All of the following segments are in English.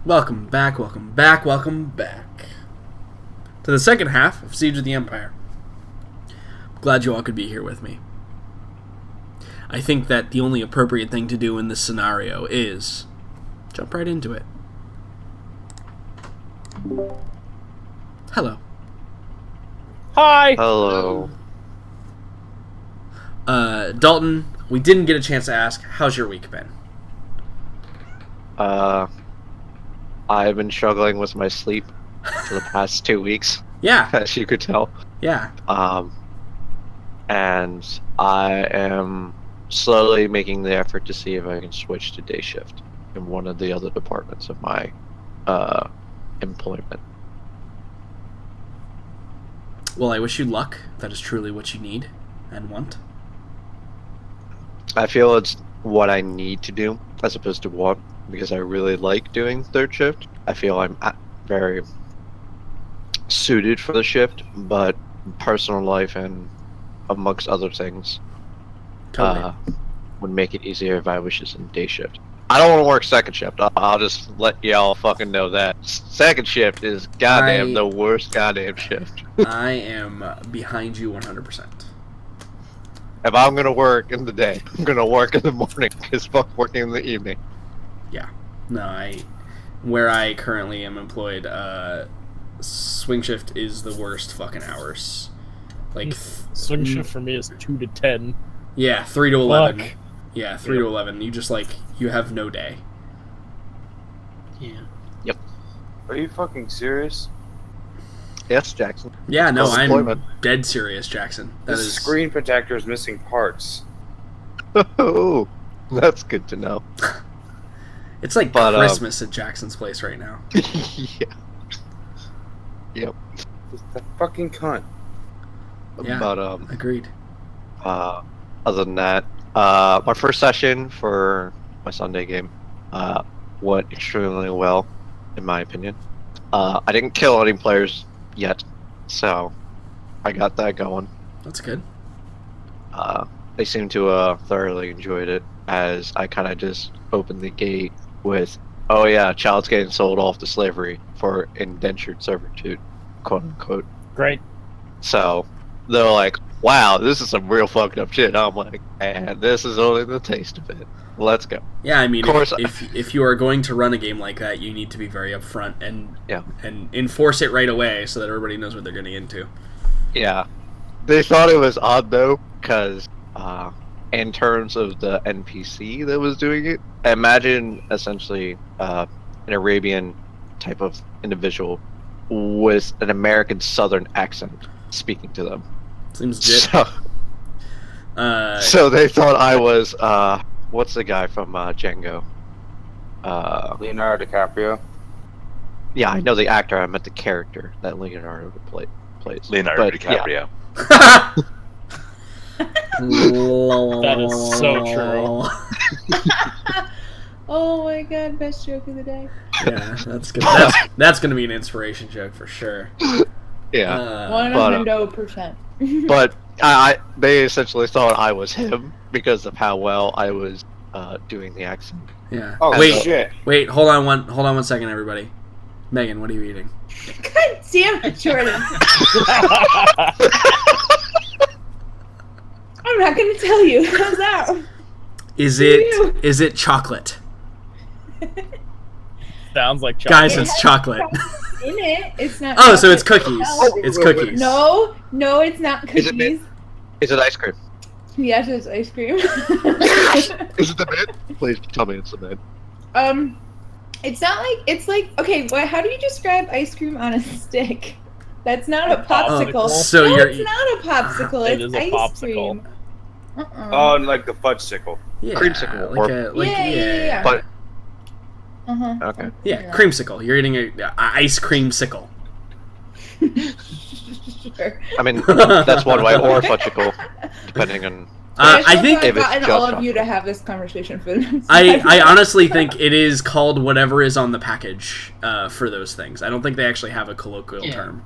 Welcome back to the second half of Siege of the Empire. Glad you all could be here with me. I think that the only appropriate thing to do in this scenario is jump right into it. Hello. Hi! Hello. Dalton, we didn't get a chance to ask, how's your week been? I've been struggling with my sleep for the past 2 weeks, Yeah, as you could tell. yeah. And I am slowly making the effort to see if I can switch to day shift in one of the other departments of my employment. Well, I wish you luck. That is truly what you need and want. I feel it's what I need to do as opposed to what, because I really like doing third shift. I feel I'm very suited for the shift, but personal life and amongst other things Totally. would make it easier if I was just in day shift. I don't want to work second shift. I'll just let y'all fucking know that. Second shift is goddamn the worst goddamn shift. I am behind you 100%. If I'm gonna work in the day, I'm gonna work in the morning, because fuck working in the evening. No, where I currently am employed, swing shift is the worst fucking hours. Like Swing shift for me is 2 to 10. Yeah, 3 to 11. Fuck. Yeah, 3 to 11. You just you have no day. Yeah. Are you fucking serious? Yes, Jackson. Yeah, no, I'm Employment. dead serious, Jackson. That The is screen protector is missing parts. Oh, that's good to know. It's like But, Christmas at Jackson's place right now. Yeah. Yep. That fucking cunt. Yeah. But Agreed. other than that, my first session for my Sunday game went extremely well, in my opinion. I didn't kill any players yet, so I got that going. That's good. They seem to thoroughly enjoyed it, as I kind of just opened the gate with, oh yeah, child's getting sold off to slavery for indentured servitude, quote unquote. Great. So they're like, wow, this is some real fucked up shit. I'm like, and this is only the taste of it. Let's go. Yeah, I mean, Of course- if you are going to run a game like that, you need to be very upfront and Yeah. and enforce it right away so that everybody knows what they're getting into. Yeah. They thought it was odd though, because in terms of the NPC that was doing it, imagine essentially an Arabian type of individual with an American Southern accent speaking to them. Seems legit. So they thought I was what's the guy from Django? Leonardo DiCaprio. Yeah, I know the actor. I meant the character that Leonardo plays. Leonardo But, yeah. DiCaprio. That is so true. Oh my god, best joke of the day. Yeah, that's good. That's gonna be an inspiration joke for sure. Yeah. Uh, 100%. But they essentially thought I was him because of how well I was doing the accent. yeah. Oh Wait, shit! wait. Hold on one second, everybody. Megan, what are you eating? God damn it, Jordan. I'm not gonna tell you. How's that? Is You. it chocolate? Sounds like chocolate. Guys, It it's has chocolate. In it, it's not. Oh, so it's chocolate. cookies. No. It's cookies. No, it's not Is it cookies. Is it ice cream? Yes, it's ice cream. Is it the mint? Please tell me it's the mint. It's not like it's like okay. How do you describe ice cream on a stick? That's not a popsicle. So no, you're it's not a popsicle. It It's is a ice popsicle. cream. Oh, and like the fudge sickle. yeah, creamsicle, Yeah. But Uh-huh. okay. Yeah, creamsicle. You're eating a ice cream sickle. Sure. I mean, that's one way, or fudgicle, depending on. I think I've gotten all just of you to have this conversation for the next I honestly think it is called whatever is on the package for those things. I don't think they actually have a colloquial term.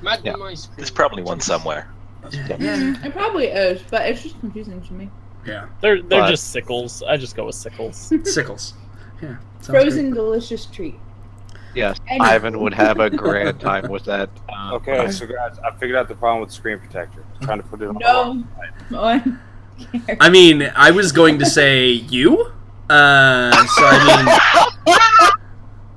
Yeah. There's probably one somewhere. Yeah. It probably is, but it's just confusing to me. Yeah. They're But- just sickles. I just go with sickles. Sickles. Yeah. sounds Frozen great. delicious treat. Yes, Anyway. Ivan would have a grand time with that. Okay, so guys, I figured out the problem with the screen protector. I'm trying to put it on. No one cares. I mean, I was going to say you. So I mean,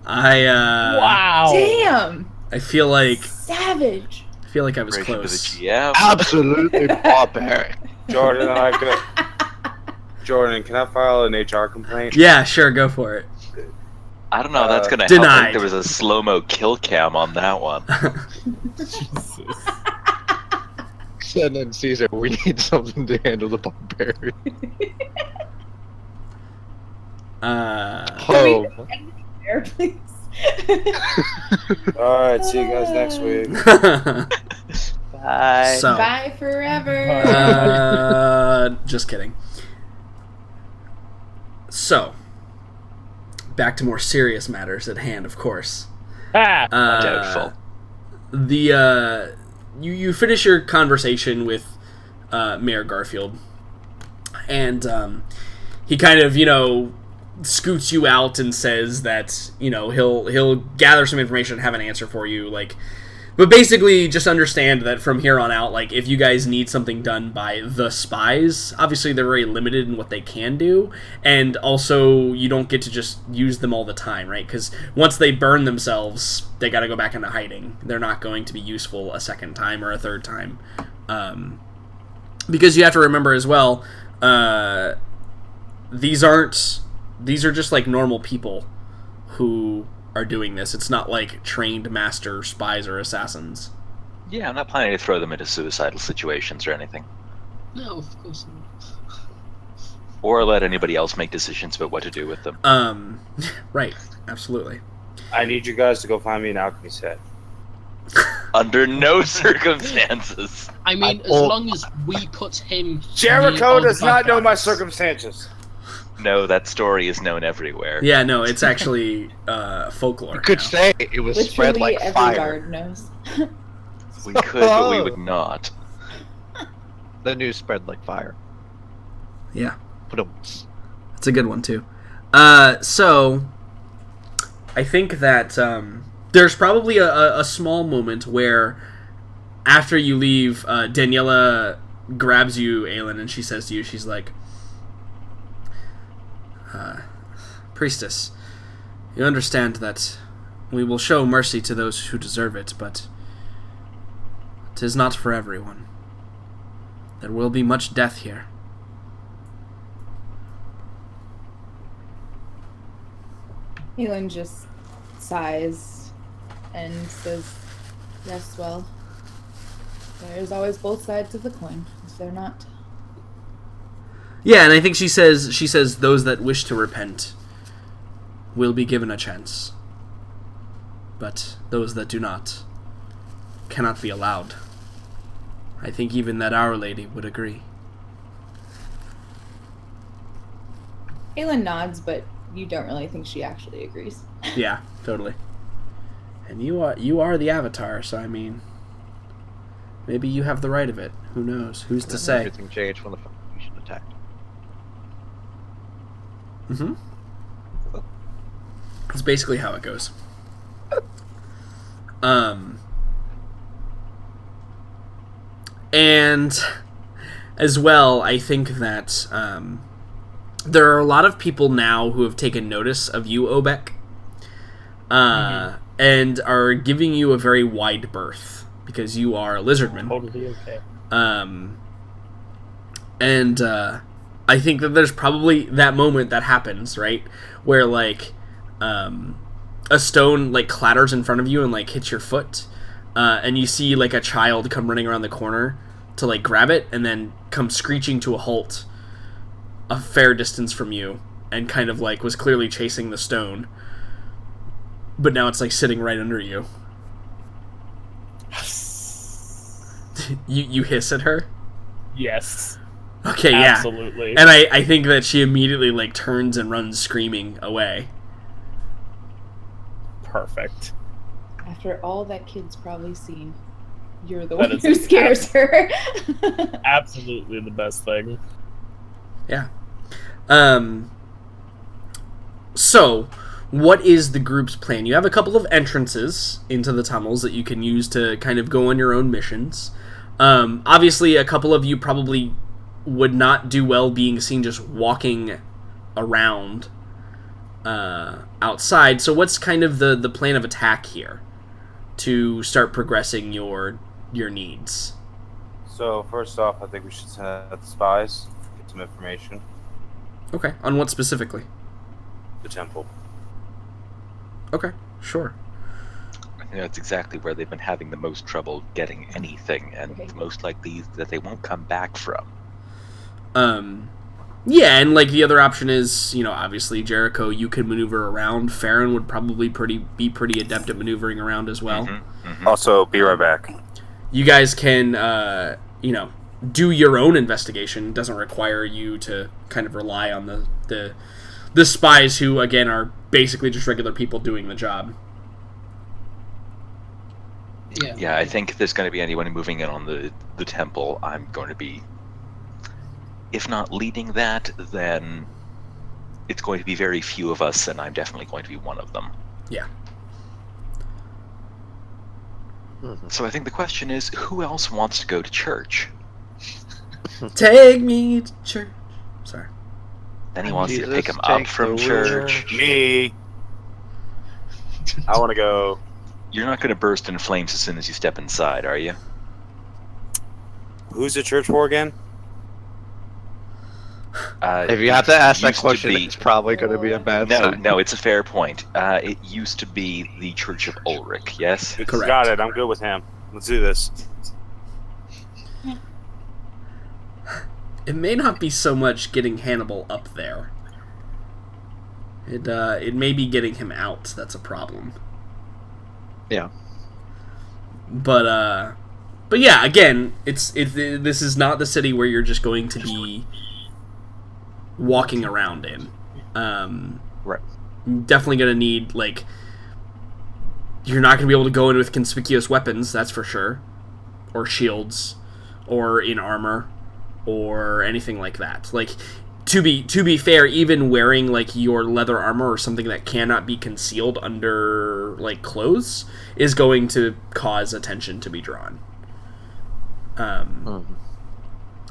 Wow. Damn! I feel like Savage. I was Break into the close. GM. Absolutely barbaric. Jordan, Jordan, can I file an HR complaint? Yeah, sure, go for it. I don't know how that's gonna help. I Denied. think there was a slow-mo kill cam on that one. Jesus. Send in Caesar. We need something to handle the barbarian. Home. There, please. Alright, see you guys next week. Bye. So, Bye forever. just kidding. So, back to more serious matters at hand, of course. Ah. Doubtful. You finish your conversation with Mayor Garfield, and he kind of scoots you out and says that he'll gather some information and have an answer for you, but basically just understand that from here on out, if you guys need something done by the spies, obviously they're very limited in what they can do, and also you don't get to just use them all the time, right? Because once they burn themselves, they got to go back into hiding. They're not going to be useful a second time or a third time, because you have to remember as well, these are just normal people who are doing this. It's not like trained master spies or assassins. Yeah, I'm not planning to throw them into suicidal situations or anything. No, of course not. Or let anybody else make decisions about what to do with them. Right, absolutely. I need you guys to go find me an alchemy set. Under no circumstances. I mean, as long as we put him... Jericho near does all the not know my bad guys. circumstances. No, that story is known everywhere. Yeah, no, it's actually folklore. You could now. say it was spread Literally like every fire. bard knows. We could, but we would not. The news spread like fire. Yeah, Ba-dum. it's a good one too. So I think that there's probably a small moment where after you leave, Daniela grabs you, Aelin, and she says to you, she's like, Priestess, you understand that we will show mercy to those who deserve it, but 'tis not for everyone. There will be much death here. Elin just sighs and says, yes, well, there's always both sides of the coin, is there not? Yeah, and I think she says those that wish to repent will be given a chance, but those that do not cannot be allowed. I think even that Our Lady would agree. Elin nods, but you don't really think she actually agrees. Yeah, totally. And you are the Avatar, so I mean, maybe you have the right of it. Who knows? Who's to say? Everything changed when the Foundation attacked. Mm-hmm. That's basically how it goes. And as well, I think that there are a lot of people now who have taken notice of you, Obek, and are giving you a very wide berth because you are a lizardman. Totally okay. And I think that there's probably that moment that happens, right? Where, a stone, clatters in front of you and, hits your foot. And you see, a child come running around the corner to, grab it and then come screeching to a halt a fair distance from you and kind of, was clearly chasing the stone. But now it's, sitting right under you. You hiss at her? Yes. Okay, yeah. Absolutely. And I think that she immediately, turns and runs screaming away. Perfect. After all that kid's probably seen, you're the That one is who scares her. Absolutely the best thing. Yeah. So, what is the group's plan? You have a couple of entrances into the tunnels that you can use to kind of go on your own missions. Obviously, a couple of you probably would not do well being seen just walking around outside. So what's kind of the plan of attack here to start progressing your needs? So first off, I think we should send out the spies, get some information. Okay. On what specifically? The temple. Okay, sure. I think that's exactly where they've been having the most trouble getting anything, and most likely that they won't come back from. Yeah, and like the other option is, obviously Jericho, you could maneuver around. Farron would probably be pretty adept at maneuvering around as well. Also, be right back. You guys can, do your own investigation. It doesn't require you to kind of rely on the spies who, again, are basically just regular people doing the job. Yeah, I think if there's going to be anyone moving in on the temple, I'm going to be, if not leading that, then it's going to be very few of us, and I'm definitely going to be one of them. Yeah. So I think the question is, who else wants to go to church? Take me to church. Sorry. Then he wants to Jesus, pick him up take from the church. Me. I want to go. You're not going to burst in flames as soon as you step inside, are you? Who's the church for again? If you have to ask that used to question, be- it's probably going to be a bad sign. No, it's a fair point. It used to be the Church of Ulrich, yes? Correct. Got it. I'm good with him. Let's do this. It may not be so much getting Hannibal up there. It may be getting him out that's a problem. Yeah. But yeah, again, this is not the city where you're just going to be walking around in. Right. Definitely going to need, you're not going to be able to go in with conspicuous weapons, that's for sure. Or shields. Or in armor. Or anything like that. To be fair, even wearing, your leather armor or something that cannot be concealed under, clothes is going to cause attention to be drawn.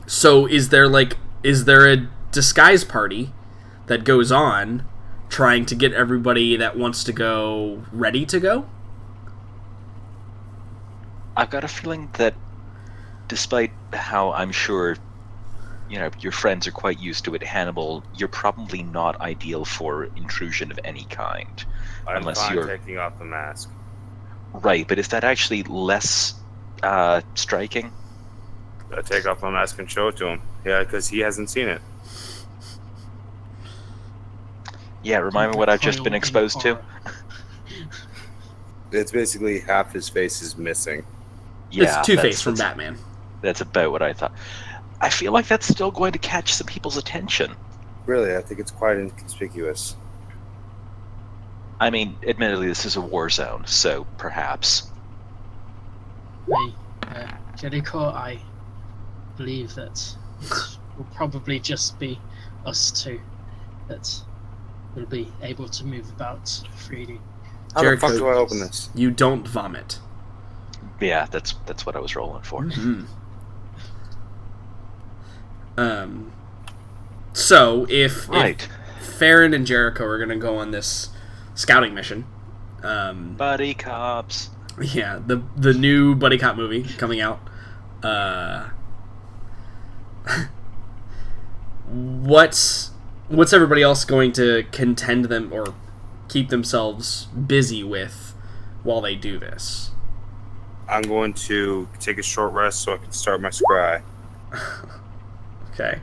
So is there a disguise party that goes on trying to get everybody that wants to go ready to go? I've got a feeling that despite how I'm sure your friends are quite used to it, Hannibal, you're probably not ideal for intrusion of any kind. I'm Unless fine you're taking off the mask. right, but is that actually less striking? I take off my mask and show it to him. Yeah, because he hasn't seen it. Yeah, remind me what I've just been exposed to. It's basically half his face is missing. Yeah, It's Two-Face from that's- Batman. That's about what I thought. I feel like that's still going to catch some people's attention. Really, I think it's quite inconspicuous. I mean, admittedly, this is a war zone, so perhaps. Jericho, I believe that it will probably just be us two that will be able to move about freely. How Jericho, the fuck do I open this? You don't vomit. Yeah, that's what I was rolling for. Mm-hmm. So if Farron and Jericho are going to go on this scouting mission, Buddy cops. yeah, the new buddy cop movie coming out. What's everybody else going to contend them or keep themselves busy with while they do this? I'm going to take a short rest so I can start my scry. Okay.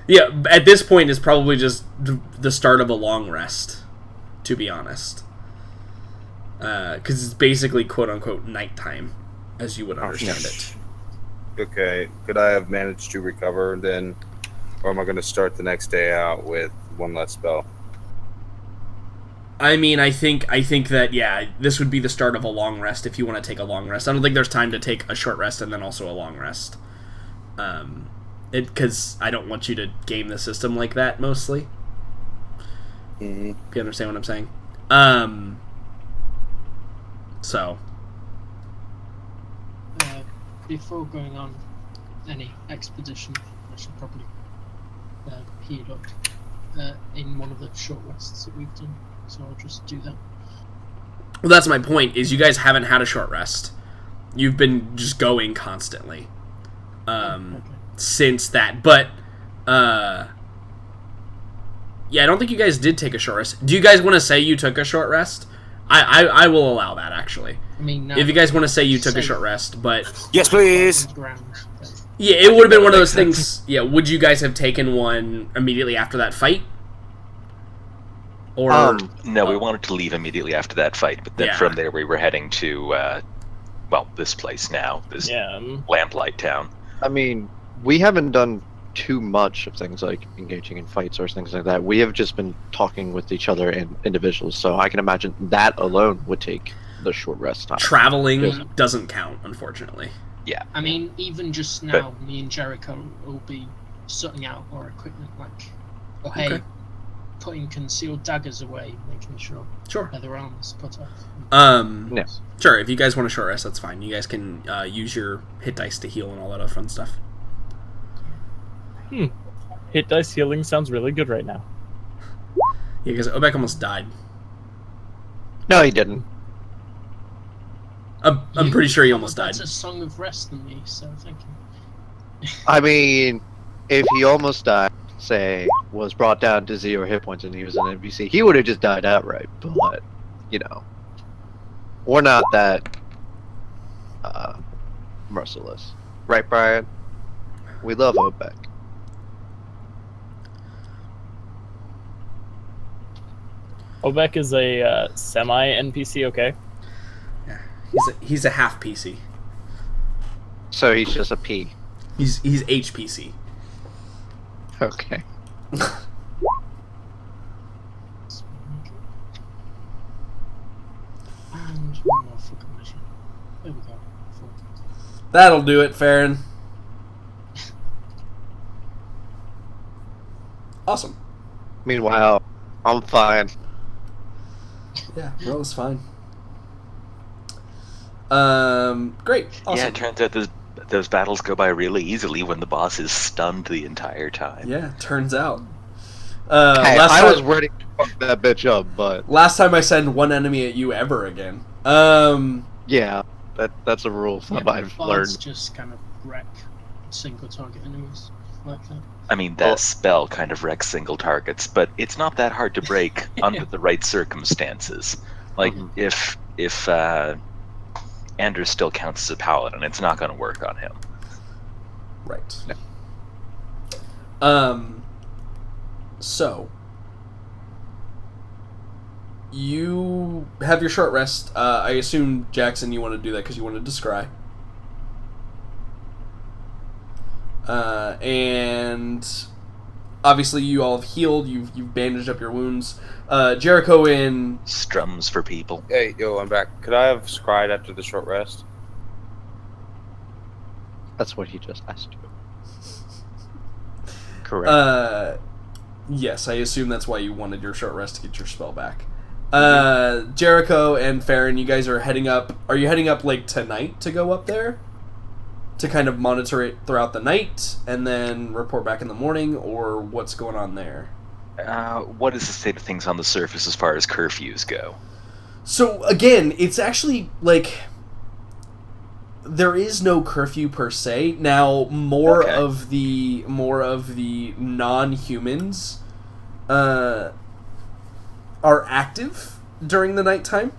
Yeah, at this point it's probably just the start of a long rest, to be honest. Because it's basically quote-unquote nighttime, as you would understand it. Okay, could I have managed to recover then? Or am I going to start the next day out with one less spell? I mean, I think that, yeah, this would be the start of a long rest if you want to take a long rest. I don't think there's time to take a short rest and then also a long rest. Because I don't want you to game the system like that, mostly. Mhm. If you understand what I'm saying. So. Before going on any expedition, I should probably heal up in one of the short rests that we've done. So I'll just do that. Well, that's my point, is you guys haven't had a short rest. You've been just going constantly. Okay. Since that. But, yeah, I don't think you guys did take a short rest. Do you guys want to say you took a short rest? I will allow that, actually. I mean, If you guys want to say you took a safe. short rest, but... Yes, please. Yeah, it would have been one of those things... Yeah, would you guys have taken one immediately after that fight? Or... No, we wanted to leave immediately after that fight, but then Yeah. from there we were heading to, this place now, this lamplight town. I mean, we haven't done too much of things like engaging in fights or things like that. We have just been talking with each other and individuals, so I can imagine that alone would take the short rest time. Traveling Yes. doesn't count, unfortunately. Yeah. I mean, even just now, me and Jericho will be sorting out our equipment, Okay. putting concealed daggers away, making sure Sure. leather arms put up. Yeah. Sure, if you guys want a short rest, that's fine. You guys can use your hit dice to heal and all that other fun stuff. Hit dice healing sounds really good right now. Yeah, because Obek almost died. No, he didn't. I'm pretty sure he almost died. That's a song of rest than me, so thank you. I mean, if he almost died, say, was brought down to 0 hit points and he was an NPC, he would have just died outright. But, we're not that merciless. Right, Brian? We love Obek. Obek is a semi NPC, okay? Yeah, he's a half PC. So he's just a P. He's HPC. Okay. And one more for good measure. There we go. That'll do it, Farron. Awesome. Meanwhile, I'm fine. Yeah, Ro is fine. Great. Awesome. Yeah, it turns out those battles go by really easily when the boss is stunned the entire time. Yeah, turns out. Hey, I was ready to fuck that bitch up, but Last time I send one enemy at you ever again. yeah, that's a rule that I've Bards learned. just kind of wreck single target enemies like that. I mean, that spell kind of wrecks single targets, but it's not that hard to break under the right circumstances. Like, if Anders still counts as a paladin, it's not going to work on him. Right. So you have your short rest. I assume, Jackson, you want to do that because you wanted to scry. And obviously you all have healed. You've bandaged up your wounds. Jericho and Strums for people. Hey, yo, I'm back. Could I have scried after the short rest? That's what he just asked you. Correct. Yes, I assume that's why you wanted your short rest to get your spell back. Jericho and Farron, you guys are heading up. Are you heading up like tonight to go up there? To kind of monitor it throughout the night and then report back in the morning, or what's going on there? What is the state of things on the surface as far as curfews go? So again, it's actually like there is no curfew per se. Now more of the non-humans are active during the nighttime.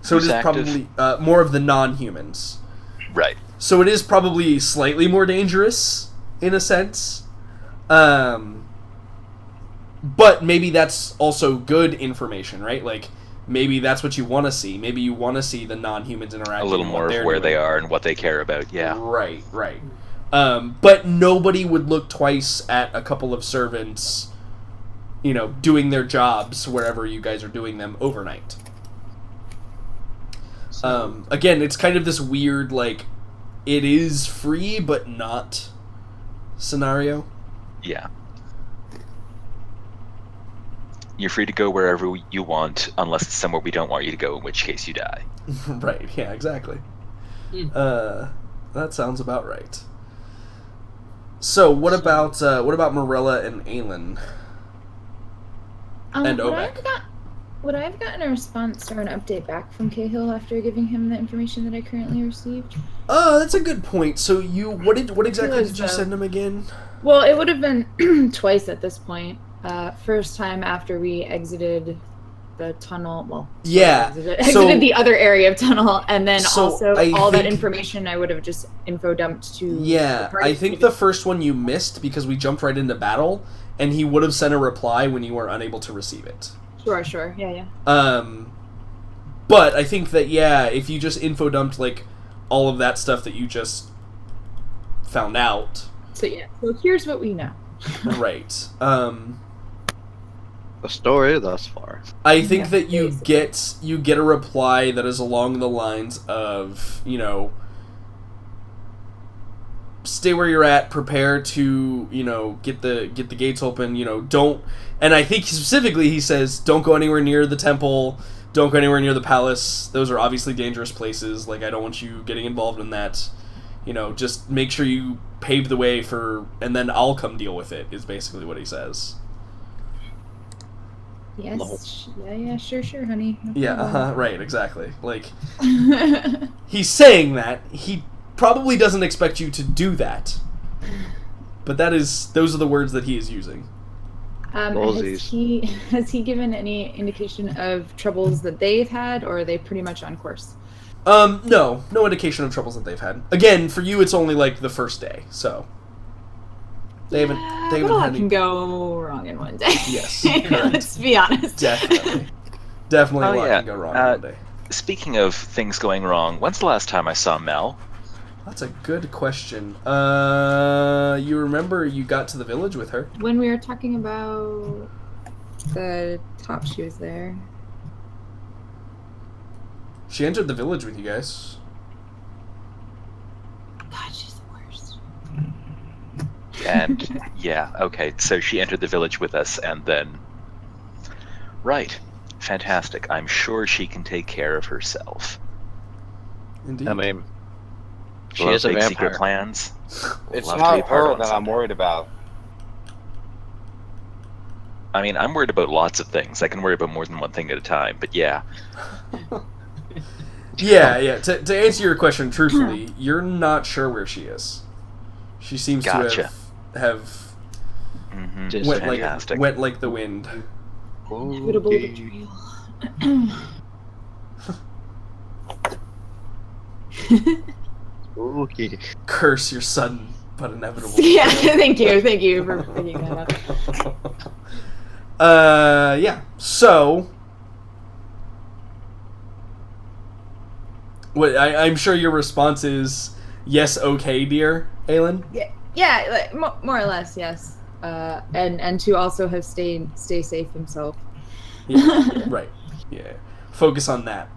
So Who's it is active? probably more of the non-humans. Right. So it is probably slightly more dangerous in a sense. But maybe that's also good information, right? Like, maybe that's what you want to see. Maybe you want to see the non-humans interacting. A little more of where they are and what they care about, yeah. Right. But nobody would look twice at a couple of servants, doing their jobs wherever you guys are doing them overnight. Again, it's kind of this weird, like, it is free but not scenario. Yeah. You're free to go wherever you want, unless it's somewhere we don't want you to go, in which case you die. Right, yeah, exactly. That sounds about right. So, what about Morella and Aelin? And Obek? Would I have gotten a response or an update back from Cahill after giving him the information that I currently received? That's a good point. So what exactly did you send him again? Well, it would have been twice at this point. First time after we exited the tunnel. Well, yeah, exited the other area of tunnel, and then also all that think, information I would have just info dumped to. Yeah, I think the first one you missed because we jumped right into battle, and he would have sent a reply when you were unable to receive it. Sure, yeah. But I think that if you just info dumped like all of that stuff that you just found out. So here's what we know. Right. The story thus far. I think that you get a reply that is along the lines of, stay where you're at, prepare to, get the gates open, don't, and I think specifically he says, don't go anywhere near the temple, don't go anywhere near the palace, those are obviously dangerous places, like, I don't want you getting involved in that, just make sure you pave the way and then I'll come deal with it, is basically what he says. Yes, yeah, sure, honey. No right, exactly, like, he's saying that, he probably doesn't expect you to do that, but those are the words that he is using. Has he given any indication of troubles that they've had, or are they pretty much on course? No indication of troubles that they've had. Again, for you, it's only like the first day, so they haven't a lot can go wrong in one day. Yes, let's be honest. Definitely, a lot can go wrong in one day. Speaking of things going wrong, when's the last time I saw Mel? That's a good question. You remember you got to the village with her? When we were talking about the top, she was there. She entered the village with you guys. God, she's the worst. And, okay, so she entered the village with us, and then... Right. Fantastic. I'm sure she can take care of herself. Indeed. I mean... She Love is a big vampire. secret plans. It's Love to be a not part her of that I'm someday. worried about. I mean, I'm worried about lots of things. I can worry about more than one thing at a time, but yeah. Yeah. To answer your question truthfully, you're not sure where she is. She seems Gotcha. to have Mm-hmm. Just Fantastic. went like the wind. Inevitable betrayal. Spooky. Curse your sudden but inevitable. Yeah, thank you for picking that up. Yeah. So, I'm sure your response is yes, okay, dear Aelin. Yeah, like, more or less, yes. And to also have stay safe himself. Yeah, right. Yeah. Focus on that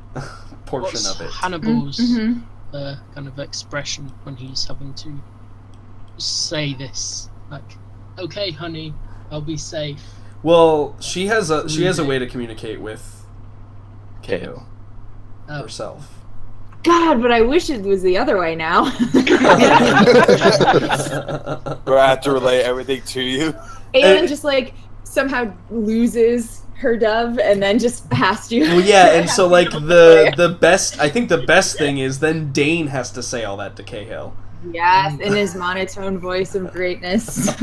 portion What's of it. Hannibal's Mm-hmm. kind of expression when he's having to say this? Like, okay, honey, I'll be safe. Well, she has a way to communicate with Ko Oh. herself. God, but I wish it was the other way now. Do I have to relay everything to you? Aelin just like somehow loses her dove and then just has you. Well, yeah, and so like the best thing is then Dane has to say all that to Cahill. Yes, in his monotone voice of greatness.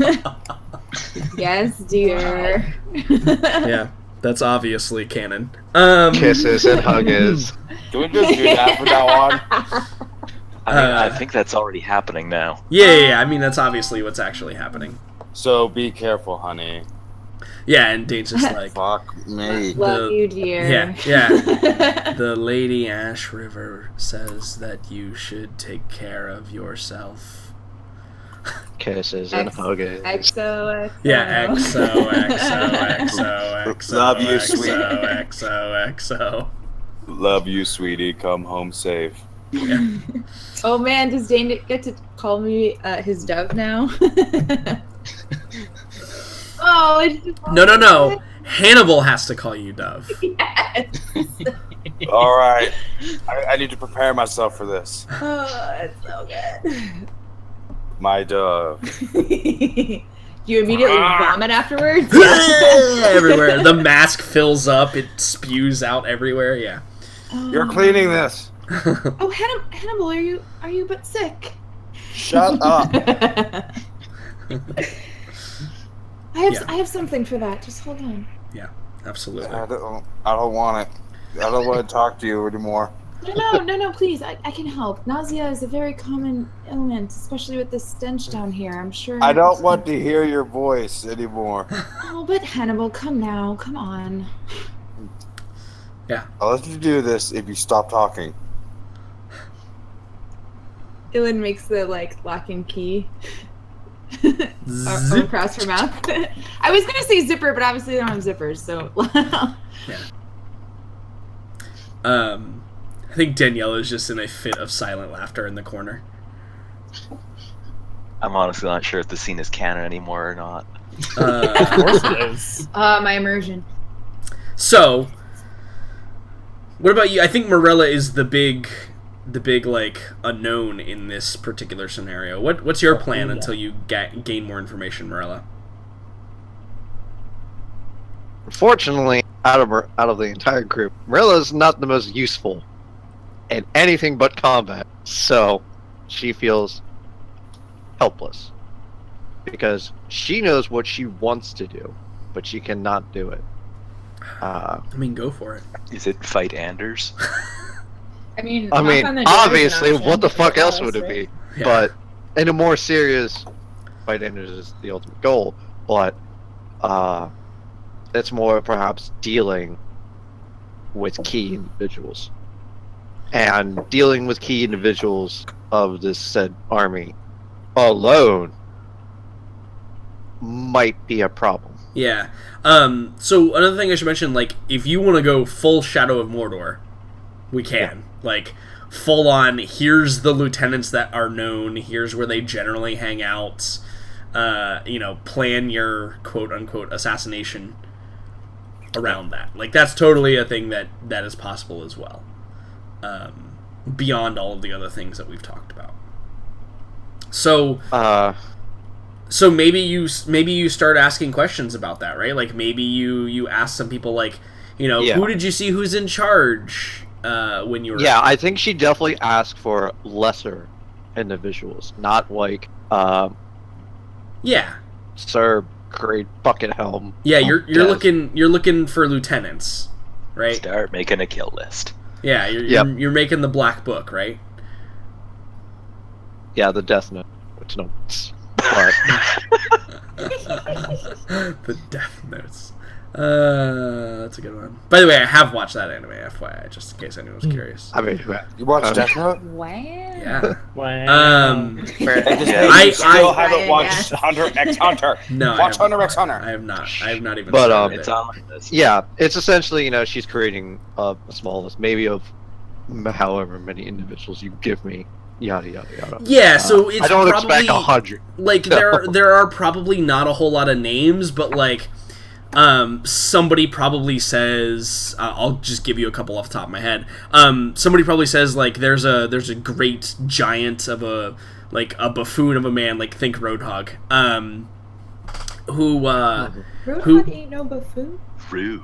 Yes, dear. Yeah, that's obviously canon. Kisses and hugges. Can we just do that from now on? I mean, I think that's already happening now. Yeah. I mean, that's obviously what's actually happening. So be careful, honey. Yeah, and Dane's just like, Fuck me. Love you, dear. Yeah. The Lady Ash River says that you should take care of yourself. Kisses and hugges. XOXO. Yeah, XOXO. Love you, sweet. XOXO. Love you, sweetie. Come home safe. Yeah. Oh man, does Dane get to call me his dove now? Oh, it's just No. Hannibal has to call you Dove. Yes. All right. I need to prepare myself for this. Oh, it's so good. My dove. Do you immediately vomit afterwards? Everywhere. The mask fills up. It spews out everywhere. Yeah. You're cleaning this. Oh, Hannibal, are you but sick? Shut up. I have something for that. Just hold on. Yeah, absolutely. I don't want it. I don't want to talk to you anymore. No, please. I can help. Nausea is a very common ailment, especially with this stench down here. I'm sure. I don't want to hear your voice anymore. Oh, but Hannibal, come now. Come on. Yeah. I'll let you do this if you stop talking. Ilan makes the lock and key Zip. across her mouth. I was gonna say zipper, but obviously they don't have zippers, so. Yeah. I think Danielle is just in a fit of silent laughter in the corner. I'm honestly not sure if the scene is canon anymore or not. Of course it is. My immersion. So, what about you? I think Morella is the big unknown in this particular scenario. What's your plan until you gain more information, Morella? Unfortunately, out of the entire group, Marilla's not the most useful in anything but combat, so she feels helpless because she knows what she wants to do, but she cannot do it. I mean, go for it. Is it fight Anders? I mean, obviously, what the fuck else would it be? Yeah. But in a more serious fight, Anders is the ultimate goal. But it's more perhaps dealing with key individuals, and dealing with key individuals of this said army alone might be a problem. Yeah. So another thing I should mention, if you want to go full Shadow of Mordor, we can. Full on, here's the lieutenants that are known, here's where they generally hang out, plan your quote-unquote assassination around that. That's totally a thing that is possible as well. Beyond all of the other things that we've talked about. So maybe you start asking questions about that, right? Maybe you ask some people, who did you see who's in charge when you were... Yeah, I think she definitely asked for lesser individuals, not Yeah. Sir Great Bucket Helm. Yeah, you're looking for lieutenants, right? Start making a kill list. Yeah, you're making the black book, right? Yeah, the Death Note, which no, but The Death Notes. That's a good one. By the way, I have watched that anime, FYI, just in case anyone was curious. I mean, You watched Death Note? Wow. Yeah. Wow. I still haven't watched Hunter x Hunter. No, Watch Hunter x Hunter. I have not. I have not even. But, started It's it. on my list. yeah, it's essentially, she's creating a small list, maybe of however many individuals you give me, yada yada yada. Yeah, so it's I don't probably, expect 100. There are probably not a whole lot of names, but somebody probably says, I'll just give you a couple off the top of my head. Somebody probably says there's a great giant of a buffoon of a man, think Roadhog, Roadhog ain't no buffoon. Rude.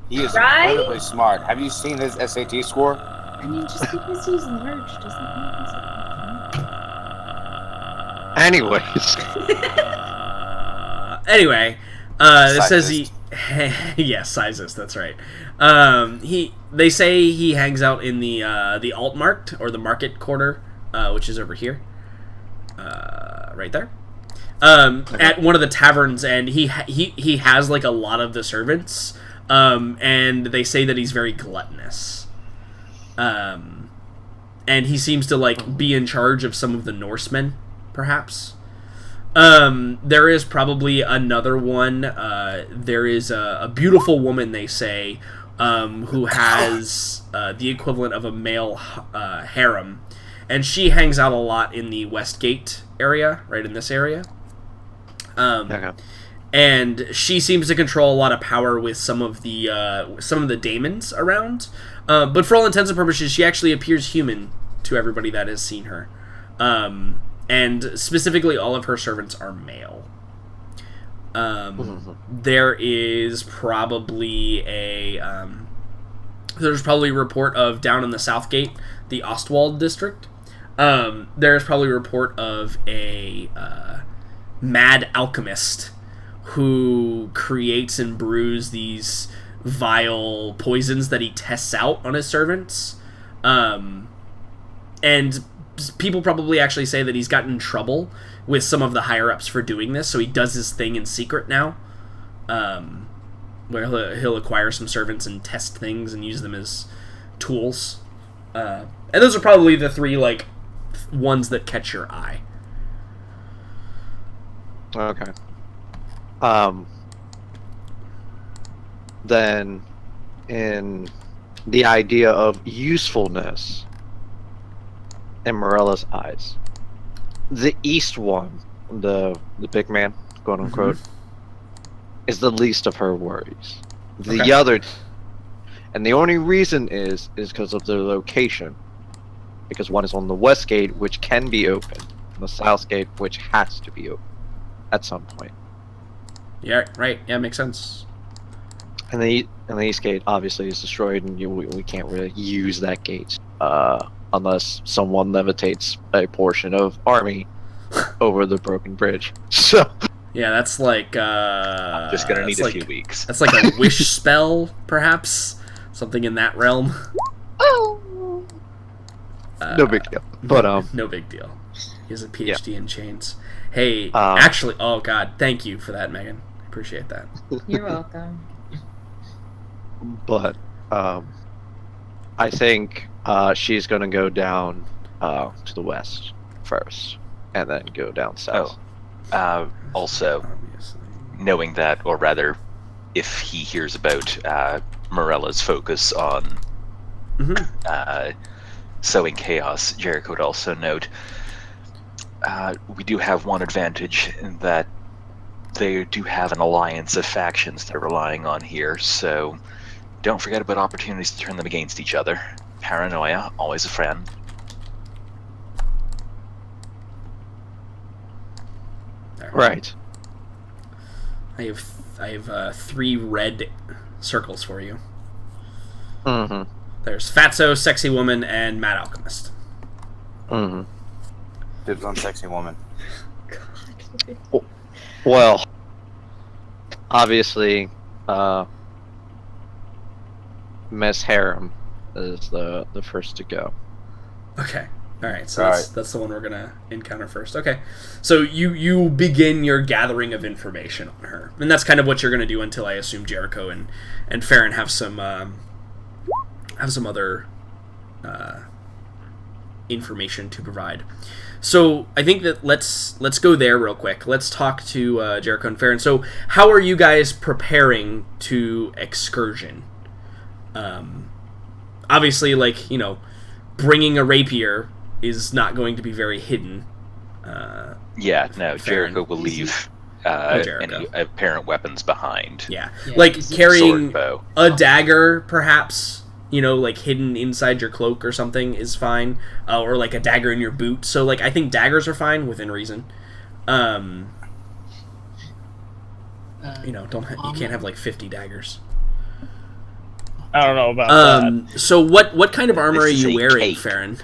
He is Right? incredibly smart. Have you seen his SAT score? I mean, just because he's large doesn't Anyways, Anyway, it says he... Sizist. Yes, sizist, that's right. They say he hangs out in the Altmarkt, or the market quarter, which is over here. Right there. At one of the taverns, and he has a lot of the servants, and they say that he's very gluttonous. And he seems to be in charge of some of the Norsemen, perhaps. There is probably another one. There is a beautiful woman, they say, who has the equivalent of a male harem, and she hangs out a lot in the Westgate area, right in this area. okay. and she seems to control a lot of power with some of the daemons around. But for all intents and purposes, she actually appears human to everybody that has seen her. And specifically, all of her servants are male. There is probably there's probably a report of down in the Southgate, the Ostwald district. There's probably a report of a mad alchemist who creates and brews these vile poisons that he tests out on his servants. And people probably actually say that he's gotten in trouble with some of the higher-ups for doing this, so he does his thing in secret now, where he'll acquire some servants and test things and use them as tools. And those are probably the three, like, ones that catch your eye. Okay. Then, in the idea of usefulness in Morella's eyes, the East one, the big man, quote unquote, is the least of her worries. The other, and the only reason is because of their location, because one is on the West Gate, which can be open, and the South Gate, which has to be open at some point. Yeah, right. Yeah, makes sense. And the East Gate obviously is destroyed, and we can't really use that gate unless someone levitates a portion of army over the broken bridge. So yeah, that's like just gonna need a few weeks. That's like a wish spell, perhaps something in that realm. No big deal. But no big deal. He has a PhD in chains. Hey, actually, oh god, thank you for that, Megan. I appreciate that. You're welcome. But I think she's gonna go down to the west first, and then go down south. Also, Obviously. knowing that, or rather, if he hears about Morella's focus on sowing chaos, Jericho would also note we do have one advantage in that they do have an alliance of factions they're relying on here, so don't forget about opportunities to turn them against each other. Paranoia, always a friend. Right. I have 3 red circles for you. Mm-hmm. There's Fatso, Sexy Woman, and Mad Alchemist. Mm-hmm. Dibs on sexy woman. Well, obviously, Miss Harem is the first to go. Okay. Alright, so that's the one we're gonna encounter first. Okay. So you begin your gathering of information on her. And that's kind of what you're gonna do until I assume Jericho and Farron have some other information to provide. So I think that let's go there real quick. Let's talk to Jericho and Farron. So how are you guys preparing to excursion? Obviously, like, you know, bringing a rapier is not going to be very hidden. Jericho will leave any apparent weapons behind. Yeah. Like carrying sword, bow. a dagger, perhaps, you know, like hidden inside your cloak or something is fine, or like a dagger in your boot. So, like, I think daggers are fine within reason. You know, you can't have like 50 daggers. I don't know about that. So what kind of armor are This is you a wearing, cake. Farron?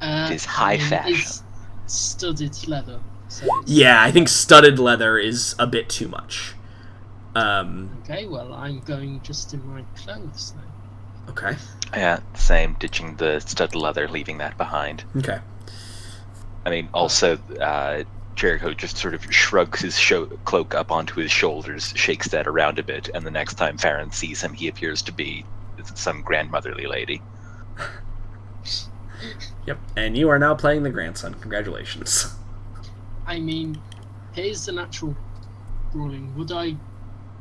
It is high fashion. It's studded leather. So it's, Yeah, I think studded leather is a bit too much. Okay, well, I'm going just in my clothes then. Okay. Yeah, same. Ditching the studded leather, leaving that behind. Okay. I mean, also, Jericho just sort of shrugs his cloak up onto his shoulders, shakes that around a bit, and the next time Farron sees him, he appears to be some grandmotherly lady. Yep. And you are now playing the grandson. Congratulations. I mean, here's the natural ruling.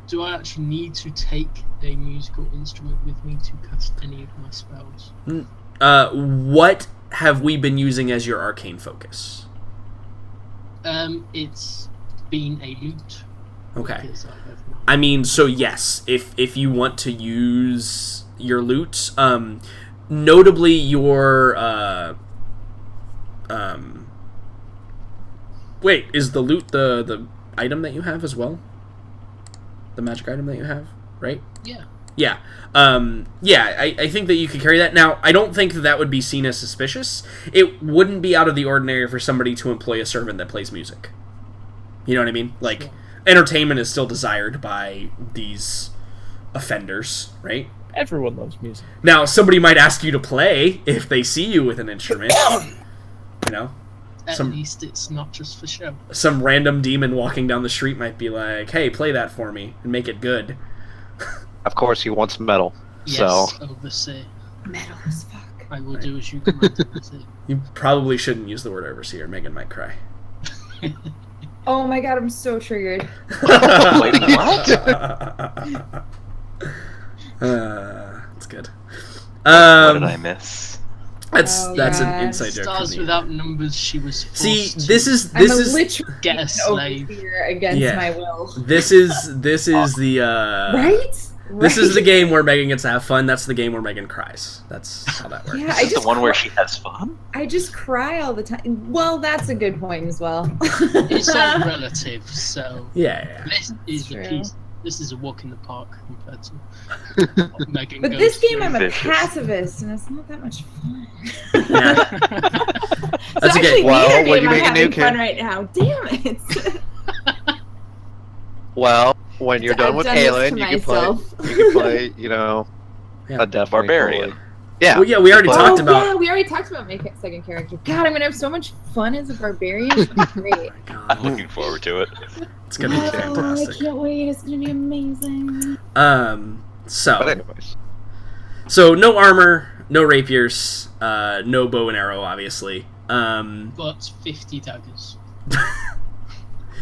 Do I actually need to take a musical instrument with me to cast any of my spells? What have we been using as your arcane focus? It's been a lute. Okay. because I have my I mean, so yes, if you want to use your loot, notably your wait, is the loot the item that you have as well? The magic item that you have, right? yeah. Yeah. I think that you could carry that. Now, I don't think that would be seen as suspicious. It wouldn't be out of the ordinary for somebody to employ a servant that plays music. You know what I mean? Like, Sure. entertainment is still desired by these offenders, right? Everyone loves music. Now, somebody might ask you to play if they see you with an instrument. You know? At Some- least it's not just for show. Some random demon walking down the street might be like, hey, play that for me and make it good. Of course, he wants metal. Yes, So overseer. Metal as fuck. I will do as you command, overseer. You probably shouldn't use the word overseer. Megan might cry. Oh my god, I'm so triggered. Wait, what? That's good. What did I miss? That's Oh, an God. inside joke. Stars from me. without numbers, she was forced See, to this is I'm a literal get a slave. overseer against Yeah. my will. this is the Right? this is the Right? game where Megan gets to have fun. That's the game where Megan cries. That's how that works. Yeah, Is this the one where she has fun? I just cry all the time. Well, that's a good point as well. It's all relative, so Yeah. this is True. a piece. This is a walk in the park compared to what Megan But goes this game, through. I'm a Vicious. pacifist, and it's not that much fun. Yeah. It's That's okay. actually Well, neither when game you I'm make a new having fun kid- right now. Damn it! well, when you're done I've with done this Aelin, to you can play. myself. You can play. You know, Yeah. a definitely Barbarian. cool one. Yeah. Well, yeah, we already Oh, talked about. Yeah, we already talked about making a second character. God, I'm gonna have so much fun as a barbarian. It's gonna be great. I'm looking forward to it. It's gonna be Oh, I fantastic. can't wait. It's gonna be amazing. But So anyways, no armor, no rapiers, no bow and arrow, obviously. But 50 daggers.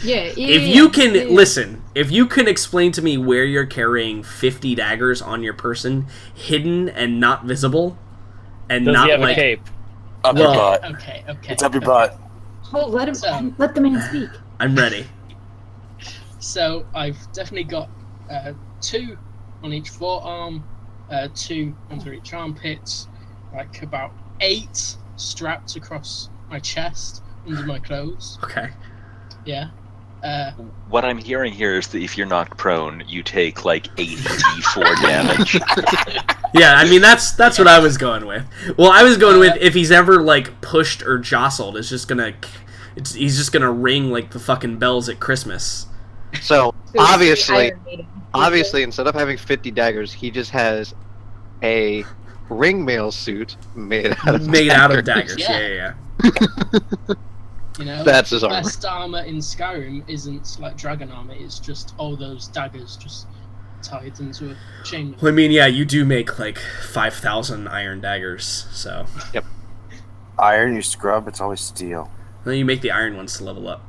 Yeah. If you can listen, if you can explain to me where you're carrying 50 daggers on your person, hidden and not visible, and Does not he have like a cape? Up Well- your butt. Okay. It's up your butt. Hold, let him. So- Let the man speak. I'm ready. So I've definitely got 2 on each forearm, 2 under each armpit, like about 8 strapped across my chest under my clothes. Okay. Yeah. What I'm hearing here is that if you're knocked prone, you take like 80 d4 damage. Yeah, I mean that's what I was going with. Well, I was going with if he's ever like pushed or jostled, he's just gonna ring like the fucking bells at Christmas. so It was obviously, Iron Maiden. obviously, instead of having 50 daggers, he just has a ringmail suit made out of Made out of daggers. Yeah. Yeah, yeah. You know, That's his the armor. best armor in Skyrim isn't like dragon armor, it's just all those daggers just tied into a chain. Well, I mean, yeah, you do make like 5,000 iron daggers, so Iron, you scrub, it's always steel. then you make the iron ones to level up.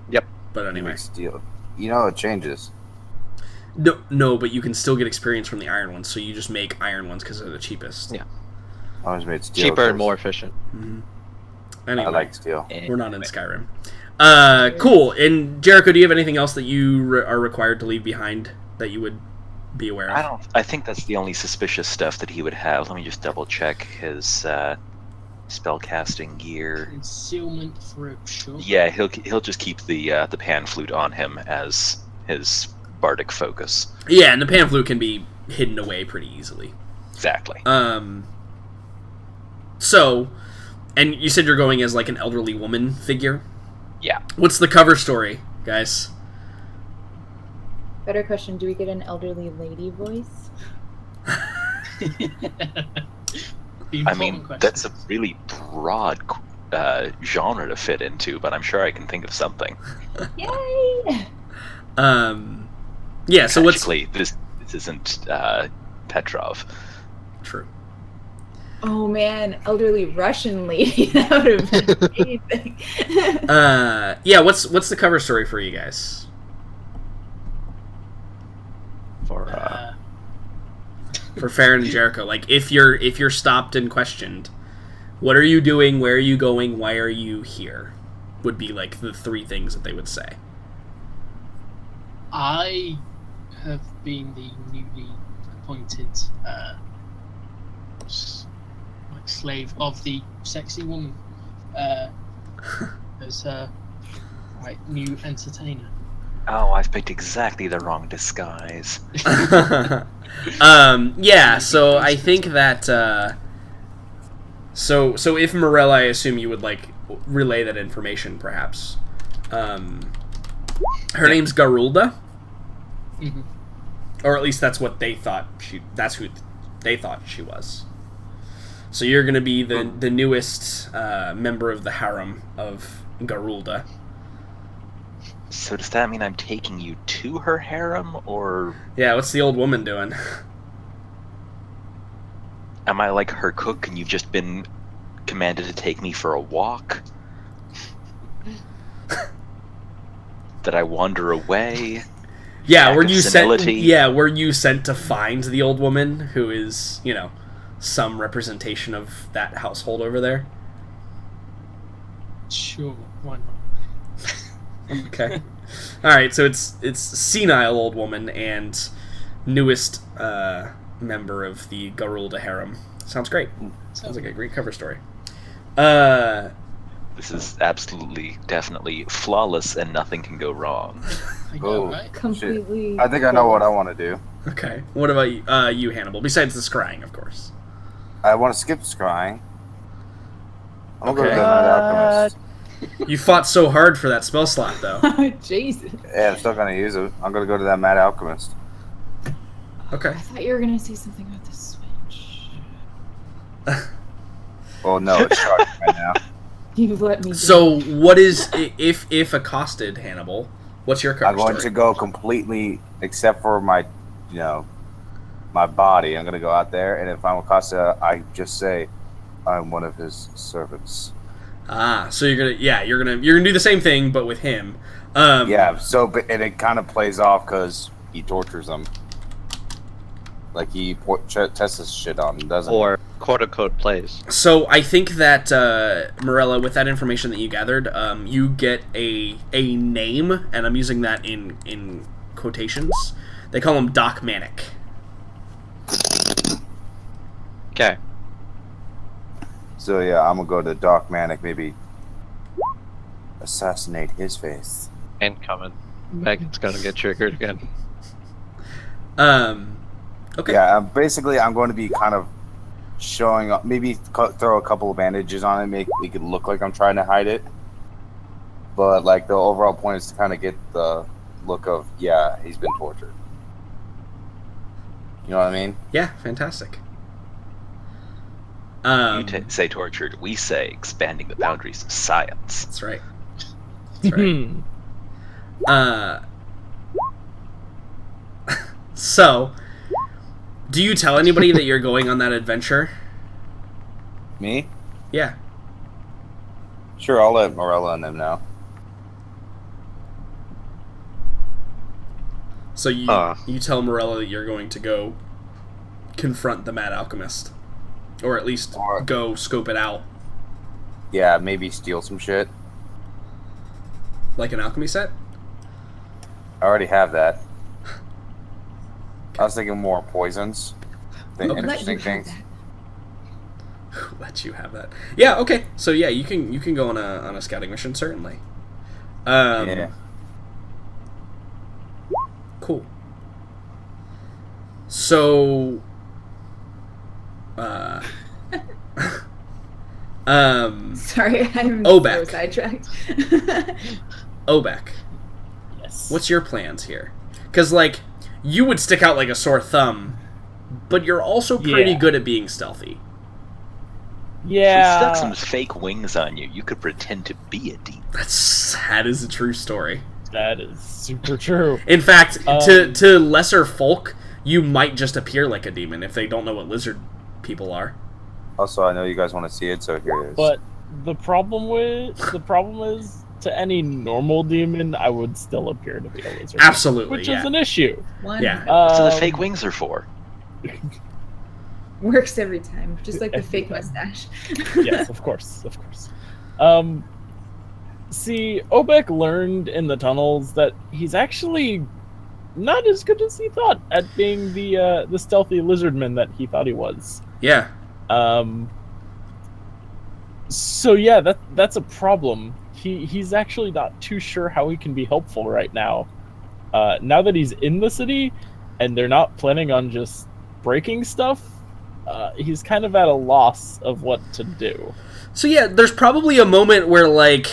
Yep. But You anyway, make steel. You know it changes. no, but you can still get experience from the iron ones, so you just make iron ones because they're the cheapest. Yeah. Always made steel. cheaper and 'cause more efficient. Mhm. I Anyway, like steel. we're not in Skyrim. Cool. And Jericho, do you have anything else that you are required to leave behind that you would be aware of? I think that's the only suspicious stuff that he would have. Let me just double check his spellcasting gear. Concealment throat, sure. Yeah, he'll just keep the pan flute on him as his bardic focus. Yeah, and the pan flute can be hidden away pretty easily. Exactly. So, and you said you're going as like an elderly woman figure? Yeah. What's the cover story, guys? Better question: do we get an elderly lady voice? I mean, that's a really broad genre to fit into, but I'm sure I can think of something. Yay! Yeah, so what's... Tragically, this isn't Petrov. True. Oh man, elderly Russian lady. That would have been amazing. Yeah, what's the cover story for you guys? For For Farron and Jericho, like if you're stopped and questioned, what are you doing? Where are you going? Why are you here? Would be like the 3 things that they would say. I have been the newly appointed slave of the sexy woman as her new entertainer. Oh, I've picked exactly the wrong disguise. Yeah, so I think that so if Morella, I assume you would like relay that information, perhaps. Her name's Garulda, Mhm. or at least that's what they thought that's who they thought she was. So you're gonna be the newest member of the harem of Garulda. So does that mean I'm taking you to her harem, or Yeah, what's the old woman doing? am I like her cook and you've just been commanded to take me for a walk? Did I wander away? Yeah, Lack were of you sent? senility? Yeah, were you sent to find the old woman, who is, you know, some representation of that household over there? Sure, why not? Okay. All right, so it's senile old woman and newest member of the Garulda harem. Sounds great. Sounds like a great cover story. This is absolutely, definitely flawless, and nothing can go wrong. I know, Oh. right? Completely. I think I know what I want to do. Okay. What about you, Hannibal? Besides the scrying, of course. I want to skip scrying. I'm gonna Okay. go to the Night Alchemist. You fought so hard for that spell slot, though. Jesus. Yeah, I'm still gonna use it. I'm gonna go to that Mad Alchemist. Okay. I thought you were gonna say something about the switch. Well, no, it's charged right now. You've let me. So, what is if accosted, Hannibal? What's your cover I'm going story? to go completely, except for my, my body. I'm gonna go out there, and if I'm accosted, I just say, I'm one of his servants. Ah, so you're gonna do the same thing, but with him. Yeah. So, and it kind of plays off because he tortures them. Like he tests his shit on them, doesn't he? Or quote unquote plays. So I think that Morella, with that information that you gathered, you get a name, and I'm using that in quotations. They call him Doc Manic. Okay. So yeah, I'm gonna go to Doc Manic, maybe assassinate his face. Incoming. Megan's gonna get triggered again. Okay. Yeah, basically, I'm going to be kind of showing up. Maybe throw a couple of bandages on it, make it look like I'm trying to hide it. But like the overall point is to kind of get the look of he's been tortured. You know what I mean? Yeah, fantastic. You say tortured, we say expanding the boundaries of science. That's right. That's right. So, do you tell anybody that you're going on that adventure? Me? Yeah. Sure, I'll let Morella and them know. So you tell Morella that you're going to go confront the Mad Alchemist, or at least go scope it out, Yeah, maybe steal some shit. like an alchemy set. I already have that. I was thinking more poisons. Okay. Interesting things. Let you have that. Yeah. Okay. So yeah, you can go on a scouting mission, certainly. Yeah. Cool. So, Sorry, I'm Obek. so sidetracked. Obek, Yes. what's your plans here? Because like you would stick out like a sore thumb, but you're also pretty Yeah. good at being stealthy. If we Yeah. stuck some fake wings on you, you could pretend to be a demon. That is a true story. That is super true. In fact, to lesser folk, you might just appear like a demon if they don't know what lizard people are. Also, I know you guys want to see it, so here it is. But the problem is to any normal demon, I would still appear to be a lizard. Absolutely, Which yeah. is an issue. Yeah. So the Um, fake wings are for. Works every time, just like the fake mustache. Yes, of course. See, Obek learned in the tunnels that he's actually not as good as he thought at being the stealthy lizardman that he thought he was. Yeah. So yeah, that's a problem. He's actually not too sure how he can be helpful right now. Now that he's in the city, and they're not planning on just breaking stuff, he's kind of at a loss of what to do. So yeah, there's probably a moment where like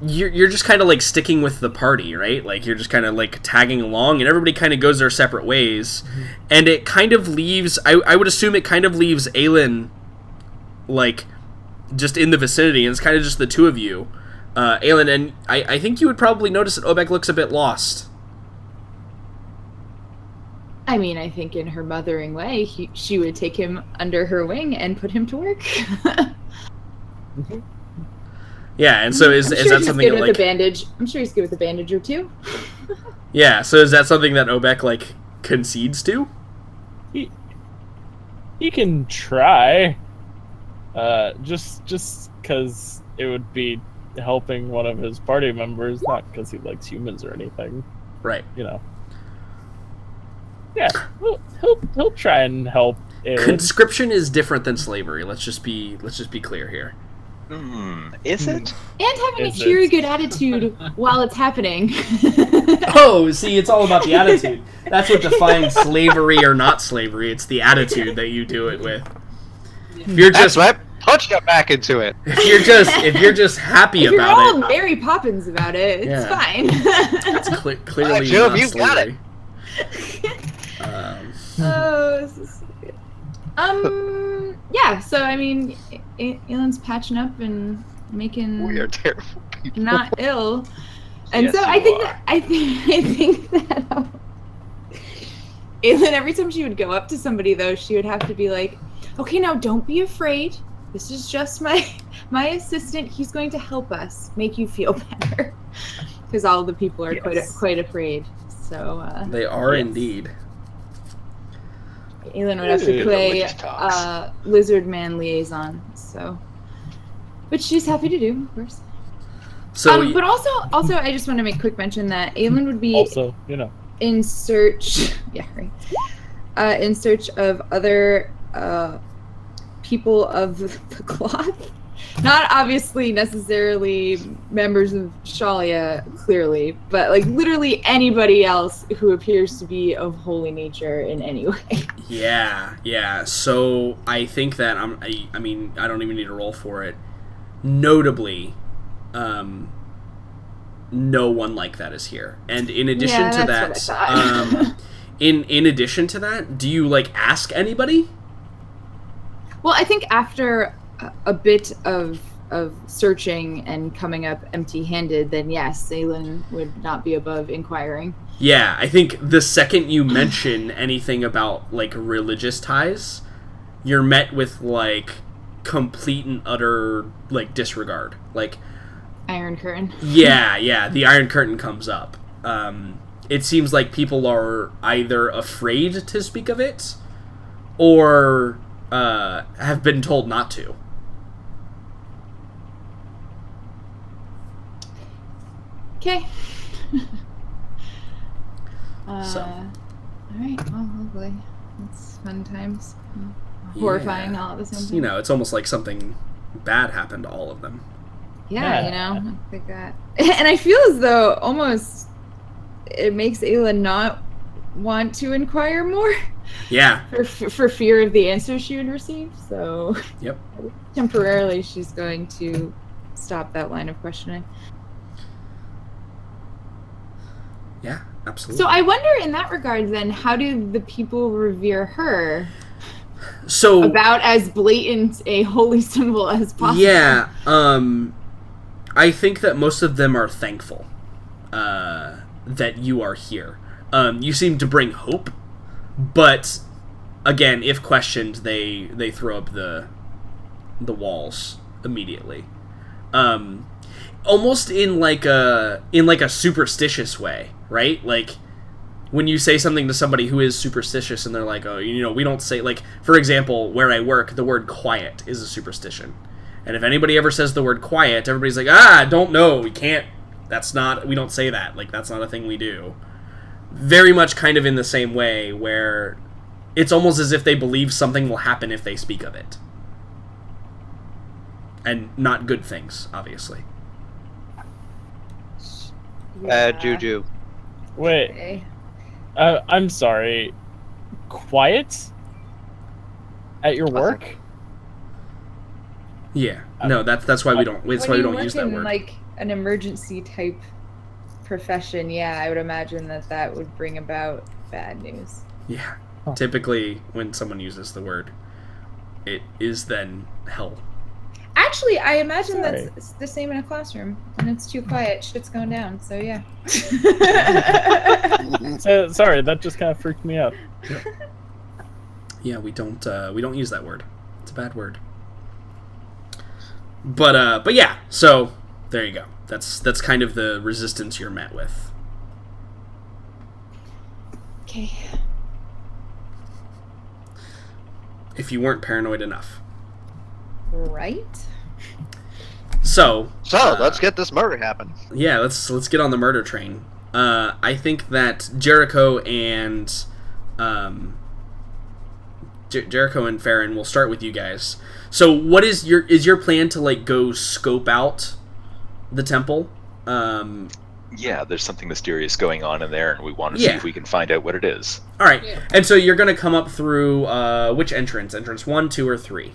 you're just kind of like sticking with the party, right? Like you're just kind of like tagging along, and everybody kind of goes their separate ways, and it kind of leaves. I would assume it kind of leaves Aelin like just in the vicinity, and it's kind of just the two of you, Aelin, and I think you would probably notice that Obek looks a bit lost. I mean, I think in her mothering way, she would take him under her wing and put him to work. Yeah, and so is that something that, like, with a bandage? I'm sure he's good with a bandage or two. Yeah, so is that something that Obek like concedes to? He can try. Just because it would be helping one of his party members, not because he likes humans or anything. Right. You know. Yeah, he'll try and help. Conscription is different than slavery. Let's just be clear here. Is it? And having a cheery, good attitude while it's happening. Oh, see, it's all about the attitude. That's what defines slavery or not slavery. It's the attitude that you do it with. If you're just punch that back into it. If you're just happy if about you're all it, Mary Poppins about it, it's fine. It's clearly Job, not you got slavery. Oh, this is so good. Yeah, so I mean, Aelin's patching up and making We are terrible people. not ill, and Yes, so I you think are. that Aelin, every time she would go up to somebody, though, she would have to be like, "Okay, now don't be afraid. This is just my assistant. He's going to help us make you feel better," because all the people are quite afraid. So They are indeed. Aelin would have to play lizard man liaison, so, which she's happy to do, of course. So, but also, I just want to make quick mention that Aelin would be Also, you know, in search, in search of other people of the cloth. Not obviously necessarily members of Shalia, clearly, but like literally anybody else who appears to be of holy nature in any way. Yeah. So I think that I mean, I don't even need to roll for it. Notably, no one like that is here. And in addition to that, in addition to that, do you like ask anybody? Well, I think after a bit of searching and coming up empty-handed, then yes, Aelin would not be above inquiring. Yeah, I think the second you mention anything about like religious ties, you're met with like complete and utter like disregard. Like Iron Curtain. Yeah, the Iron Curtain comes up. It seems like people are either afraid to speak of it or have been told not to. Okay. So. All right. Well, hopefully, it's fun times. Horrifying all at the same time. You know, it's almost like something bad happened to all of them. Yeah, you know, I think that. And I feel as though almost it makes Aelin not want to inquire more. Yeah. For fear of the answer she would receive. So. Yep. Temporarily, she's going to stop that line of questioning. Yeah, absolutely. So I wonder, in that regard, then, how do the people revere her? So about as blatant a holy symbol as possible. Yeah, I think that most of them are thankful that you are here. You seem to bring hope, but again, if questioned, they throw up the walls immediately. Almost in like a superstitious way, right? Like when you say something to somebody who is superstitious and they're like, oh, you know, we don't say, like, for example, where I work, the word quiet is a superstition. And if anybody ever says the word quiet, everybody's like, don't know, we can't, we don't say that, like, that's not a thing we do. very much kind of in the same way, where it's almost as if they believe something will happen if they speak of it. And not good things, obviously. Bad juju. Wait, Okay. I'm sorry. Quiet? At your work? Yeah. No, that's why we don't. That's why we When don't you use work that in, word. like an emergency type profession, yeah, I would imagine that would bring about bad news. Yeah. Huh. Typically, when someone uses the word, it is then hell. Actually, I imagine Sorry. that's the same in a classroom. When it's too quiet, shit's going down. So yeah. So, sorry, that just kind of freaked me out. Yeah, we don't use that word. It's a bad word. But yeah. So there you go. That's kind of the resistance you're met with. Okay. If you weren't paranoid enough. Right. So Let's get this murder happen. Yeah, let's get on the murder train. I think that Jericho and Jericho and Farron, we'll start with you guys. So what is your plan to like go scope out the temple? Yeah, there's something mysterious going on in there, and we want to see Yeah. if we can find out what it is. All right, Yeah. and so you're gonna come up through which entrance? Entrance 1, 2, or 3?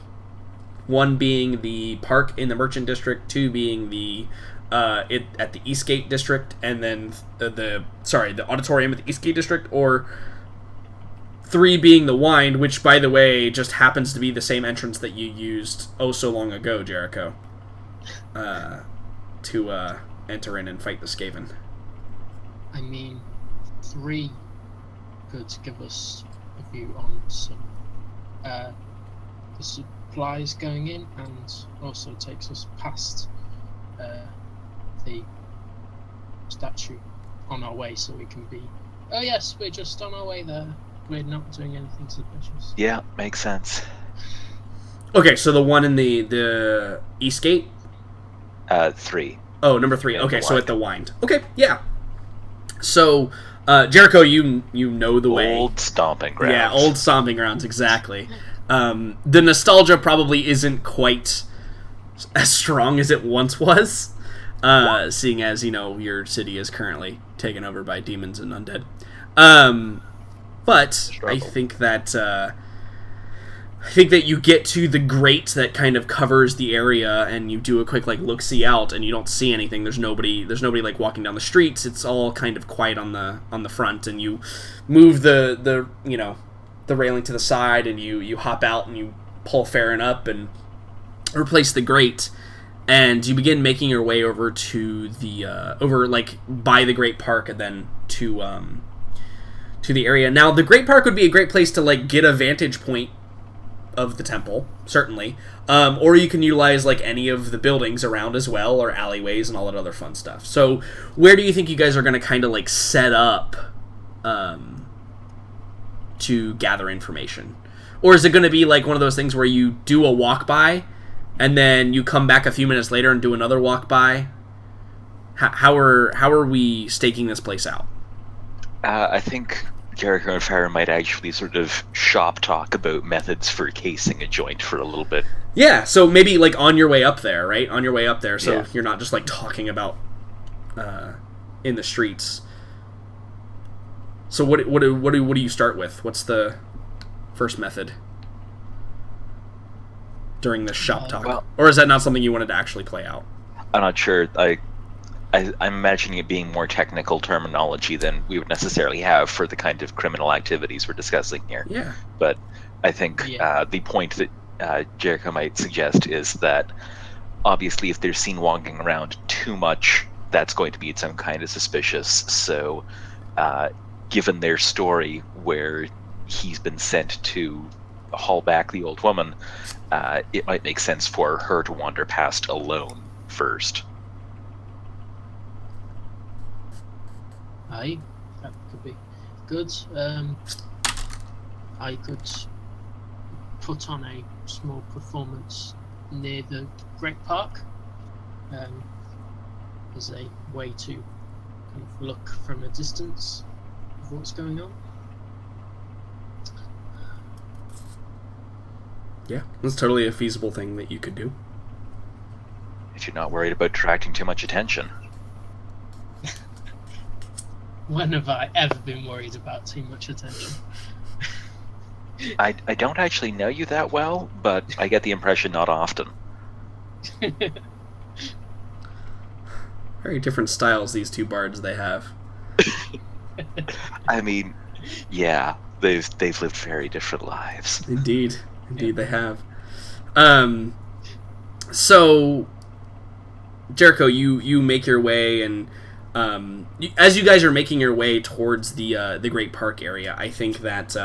1 being the park in the Merchant District, 2 being the at the Eastgate District, and then the auditorium at the Eastgate District, or 3 being the Wind, which, by the way, just happens to be the same entrance that you used oh so long ago, Jericho, to enter in and fight the Skaven. I mean, 3 could give us a view on some the supplies going in, and also takes us past the statue on our way, so we can be, oh yes, we're just on our way there. We're not doing anything suspicious. Yeah, makes sense. Okay, so the one in the Eastgate? 3. Oh, number 3. Yeah, Okay, the so Wind. at the Wind. Okay, yeah. So, Jericho, you know the way. Old stomping grounds. Yeah, old stomping grounds, exactly. The nostalgia probably isn't quite as strong as it once was, seeing as, your city is currently taken over by demons and undead. But I Struggle. think that you get to the grate that kind of covers the area, and you do a quick look-see out, and you don't see anything. There's nobody like walking down the streets. It's all kind of quiet on the front, and you move the railing to the side, and you hop out and you pull Farron up and replace the grate, and you begin making your way over to the by the Great Park, and then to the area. Now, the Great Park would be a great place to get a vantage point of the temple, certainly, or you can utilize any of the buildings around as well, or alleyways and all that other fun stuff. So where do you think you guys are going to kind of set up to gather information? Or is it going to be one of those things where you do a walk by and then you come back a few minutes later and do another walk by? How are we staking this place out? I think Jericho and Farron might actually sort of shop talk about methods for casing a joint for a little bit. Yeah, so maybe on your way up there, right? On your way up there, so Yeah. you're not just talking about in the streets. So what do you start with? What's the first method during this shop talk? well- Or is that not something you wanted to actually play out? I'm not sure. I'm imagining it being more technical terminology than we would necessarily have for the kind of criminal activities we're discussing here. Yeah. But I think Yeah. the point that Jericho might suggest is that obviously if they're seen walking around too much, that's going to be its own kind of suspicious. So given their story where he's been sent to haul back the old woman, it might make sense for her to wander past alone first. Aye, that could be good. I could put on a small performance near the Great Park as a way to kind of look from a distance what's going on. Yeah, that's totally a feasible thing that you could do. If you're not worried about attracting too much attention. When have I ever been worried about too much attention? I don't actually know you that well, but I get the impression not often. Very different styles, these two bards they have. I mean, yeah, they've lived very different lives. Indeed they have. So Jericho, you make your way, and as you guys are making your way towards the Great Park area, I think that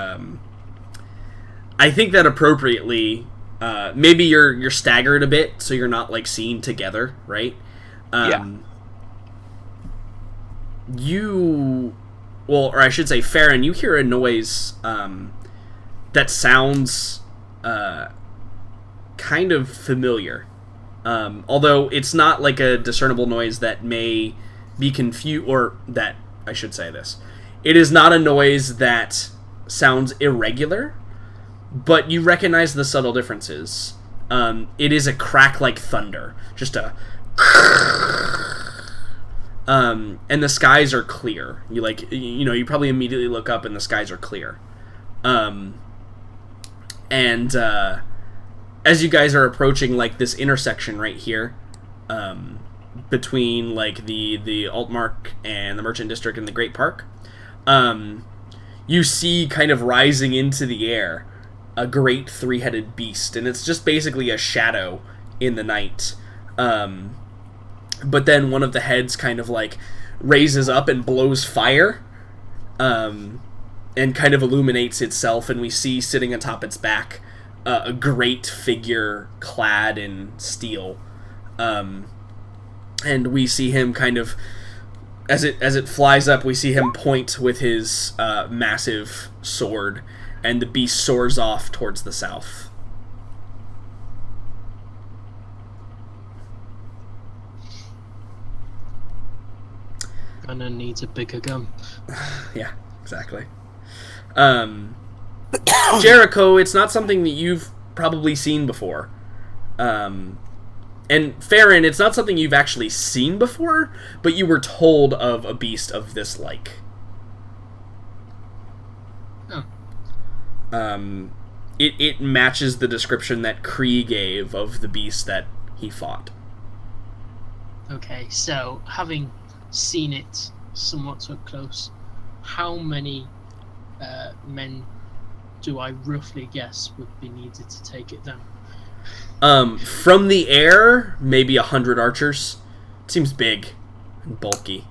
appropriately, maybe you're staggered a bit, so you're not like seen together, right? Yeah. Or I should say, Farron, you hear a noise that sounds kind of familiar. Although it's not like a discernible noise that may be confused, or that, I should say this. It is not a noise that sounds irregular, but you recognize the subtle differences. It is a crack like thunder. Just a... and the skies are clear. You probably immediately look up and the skies are clear. And as you guys are approaching like this intersection right here, between like the Altmark and the Merchant District and the Great Park, you see kind of rising into the air a great three-headed beast, and it's just basically a shadow in the night. But then one of the heads kind of like raises up and blows fire, and kind of illuminates itself, and we see sitting atop its back a great figure clad in steel, and we see him kind of, as it flies up, we see him point with his massive sword, and the beast soars off towards the south. Gunner needs a bigger gun. Yeah, exactly. Jericho, it's not something that you've probably seen before. And Farron, it's not something you've actually seen before, but you were told of a beast of this like. Oh. It matches the description that Kree gave of the beast that he fought. Okay, so having seen it somewhat up close, how many men do I roughly guess would be needed to take it down? From the air, maybe 100 archers. Seems big and bulky.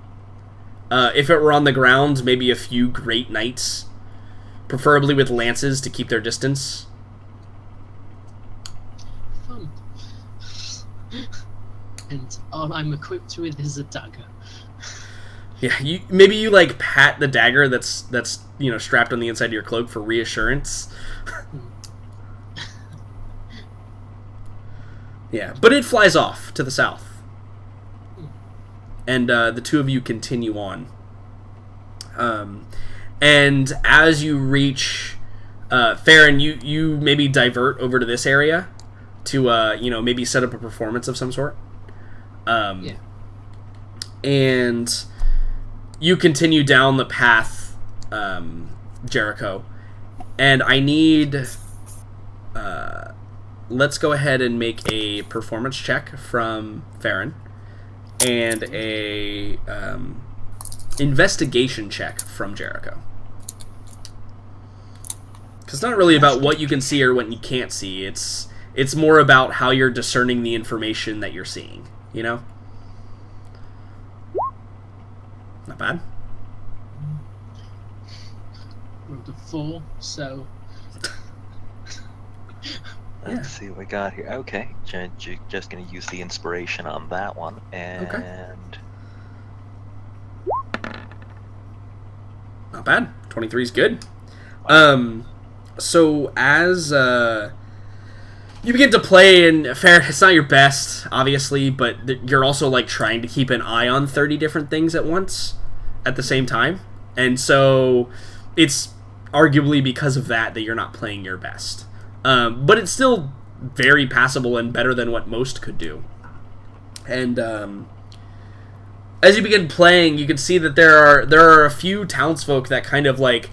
If it were on the ground, maybe a few great knights, preferably with lances to keep their distance. Fun. And all I'm equipped with is a dagger. Yeah, you like pat the dagger that's strapped on the inside of your cloak for reassurance. Yeah, but it flies off to the south, and the two of you continue on. And as you reach Farron, you maybe divert over to this area to maybe set up a performance of some sort. Yeah. And you continue down the path, Jericho, and I need. Let's go ahead and make a performance check from Farron, and a investigation check from Jericho. Because it's not really about what you can see or what you can't see. It's more about how you're discerning the information that you're seeing. You know? Not bad. Rolled a 4, so Let's see what we got here. Okay, just going to use the inspiration on that one, and not bad. 23 is good. So as you begin to play, and it's not your best, obviously, but you're also like trying to keep an eye on 30 different things at once, at the same time. And so it's arguably because of that you're not playing your best. But it's still very passable and better than what most could do. And as you begin playing, you can see that there are a few townsfolk that are kind of like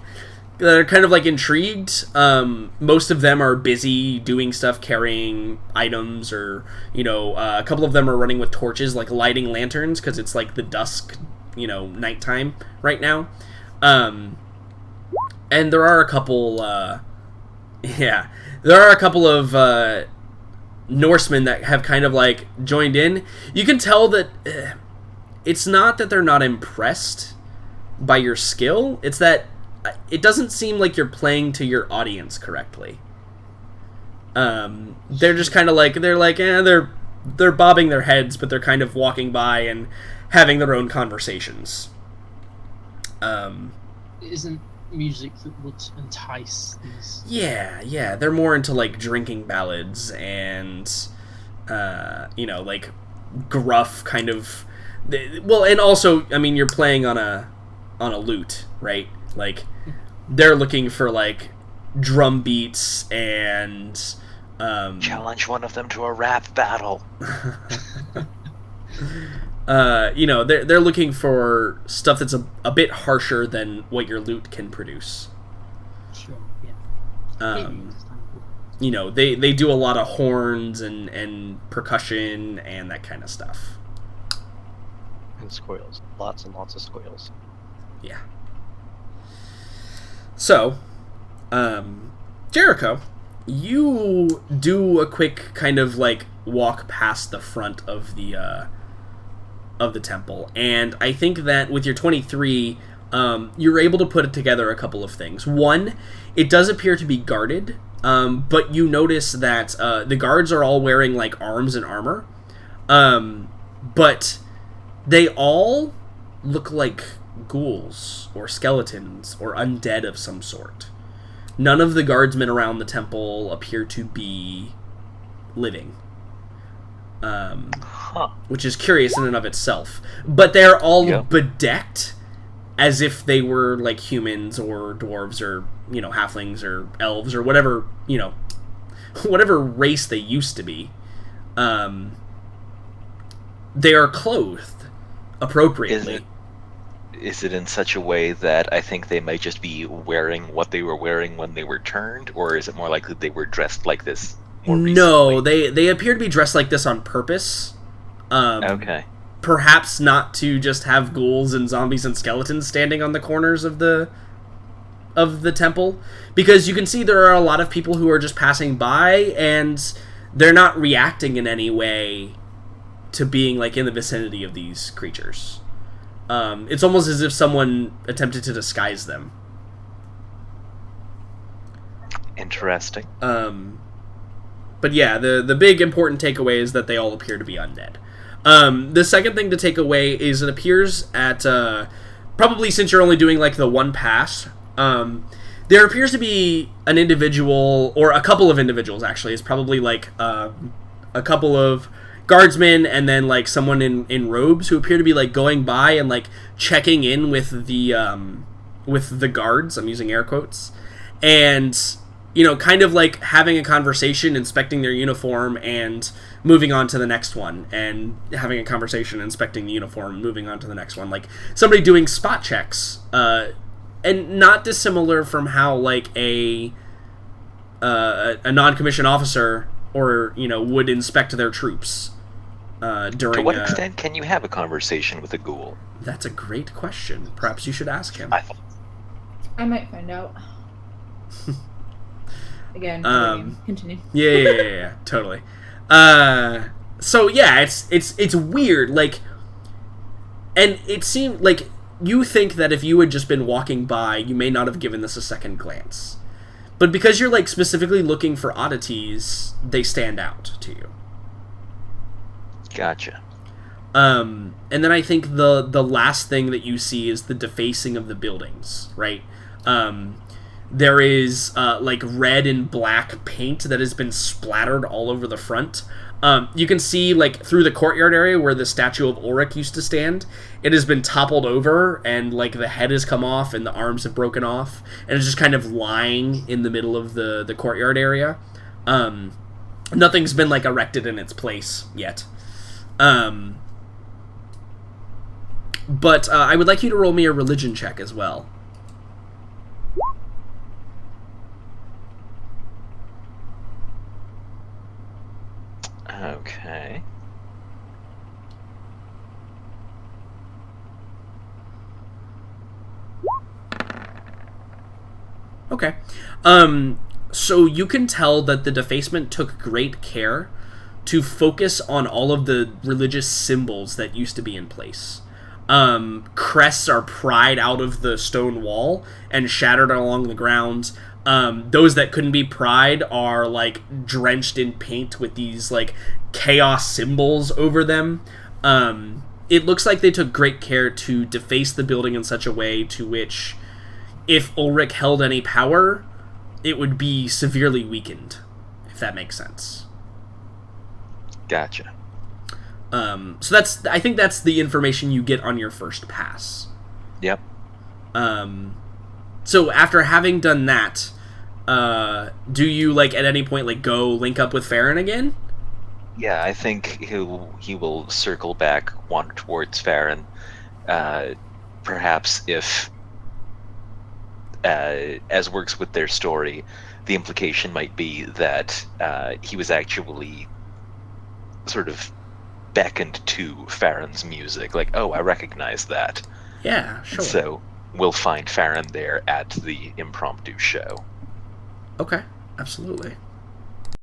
intrigued. Most of them are busy doing stuff, carrying items, or a couple of them are running with torches, like lighting lanterns, because it's like the dusk, nighttime right now. And there are a couple, of Norsemen that have kind of like joined in. You can tell that it's not that they're not impressed by your skill. It's that it doesn't seem like you're playing to your audience correctly. They're just kind of like, they're bobbing their heads, but they're kind of walking by and having their own conversations. Isn't music that would entice these? Yeah, they're more into like drinking ballads and like gruff kind of. Well, and also, I mean, you're playing on a lute, right? Like, they're looking for like drum beats and challenge one of them to a rap battle. They're looking for stuff that's a bit harsher than what your lute can produce. Sure, yeah. They do a lot of horns and percussion and that kind of stuff. And squeals. Lots and lots of squeals. Yeah. So, Jericho, you do a quick kind of like walk past the front of the temple, and I think that with your 23, you're able to put together a couple of things. One, it does appear to be guarded, but you notice that the guards are all wearing like arms and armor, but they all look like ghouls or skeletons or undead of some sort. None of the guardsmen around the temple appear to be living. Which is curious in and of itself. But they're all bedecked as if they were like humans or dwarves or, halflings or elves or whatever, whatever race they used to be. They are clothed appropriately. Is it in such a way that I think they might just be wearing what they were wearing when they were turned, or is it more likely they were dressed like this more recently? No, they appear to be dressed like this on purpose. Okay. Perhaps not to just have ghouls and zombies and skeletons standing on the corners of the temple, because you can see there are a lot of people who are just passing by and they're not reacting in any way to being like in the vicinity of these creatures. It's almost as if someone attempted to disguise them. Interesting. But yeah, the big important takeaway is that they all appear to be undead. The second thing to take away is it appears at, probably since you're only doing like the one pass, there appears to be an individual, or a couple of individuals actually. It's probably like a couple of guardsmen and then like someone in robes who appear to be like going by and like checking in with the guards. I'm using air quotes. And kind of like having a conversation, inspecting their uniform and moving on to the next one, and having a conversation, inspecting the uniform, moving on to the next one. Like somebody doing spot checks, and not dissimilar from how like a non-commissioned officer or would inspect their troops during. To what extent can you have a conversation with a ghoul? That's a great question. Perhaps you should ask him. I might find out. Again, continue. Yeah, totally. So yeah, it's weird, like, and it seemed like you think that if you had just been walking by, you may not have given this a second glance, but because you're like specifically looking for oddities, they stand out to you. Gotcha. And then I think the last thing that you see is the defacing of the buildings, right? There is like red and black paint that has been splattered all over the front. You can see like through the courtyard area where the statue of Ulrich used to stand. It has been toppled over, and like the head has come off and the arms have broken off, and it's just kind of lying in the middle of the courtyard area. Nothing's been like erected in its place yet. But I would like you to roll me a religion check as well. Okay. Okay. So you can tell that the defacement took great care to focus on all of the religious symbols that used to be in place. Crests are pried out of the stone wall and shattered along the ground. Those that couldn't be pried are like drenched in paint with these like chaos symbols over them. It looks like they took great care to deface the building in such a way to which, if Ulrich held any power, it would be severely weakened, if that makes sense. Gotcha. So I think that's the information you get on your first pass. Yep. So after having done that, do you like at any point like go link up with Farron again? Yeah, I think he will circle back, wander towards Farron. Perhaps if, as works with their story, the implication might be that he was actually sort of beckoned to Farron's music. Like, oh, I recognize that. Yeah, sure. So we'll find Farron there at the impromptu show. Okay, absolutely.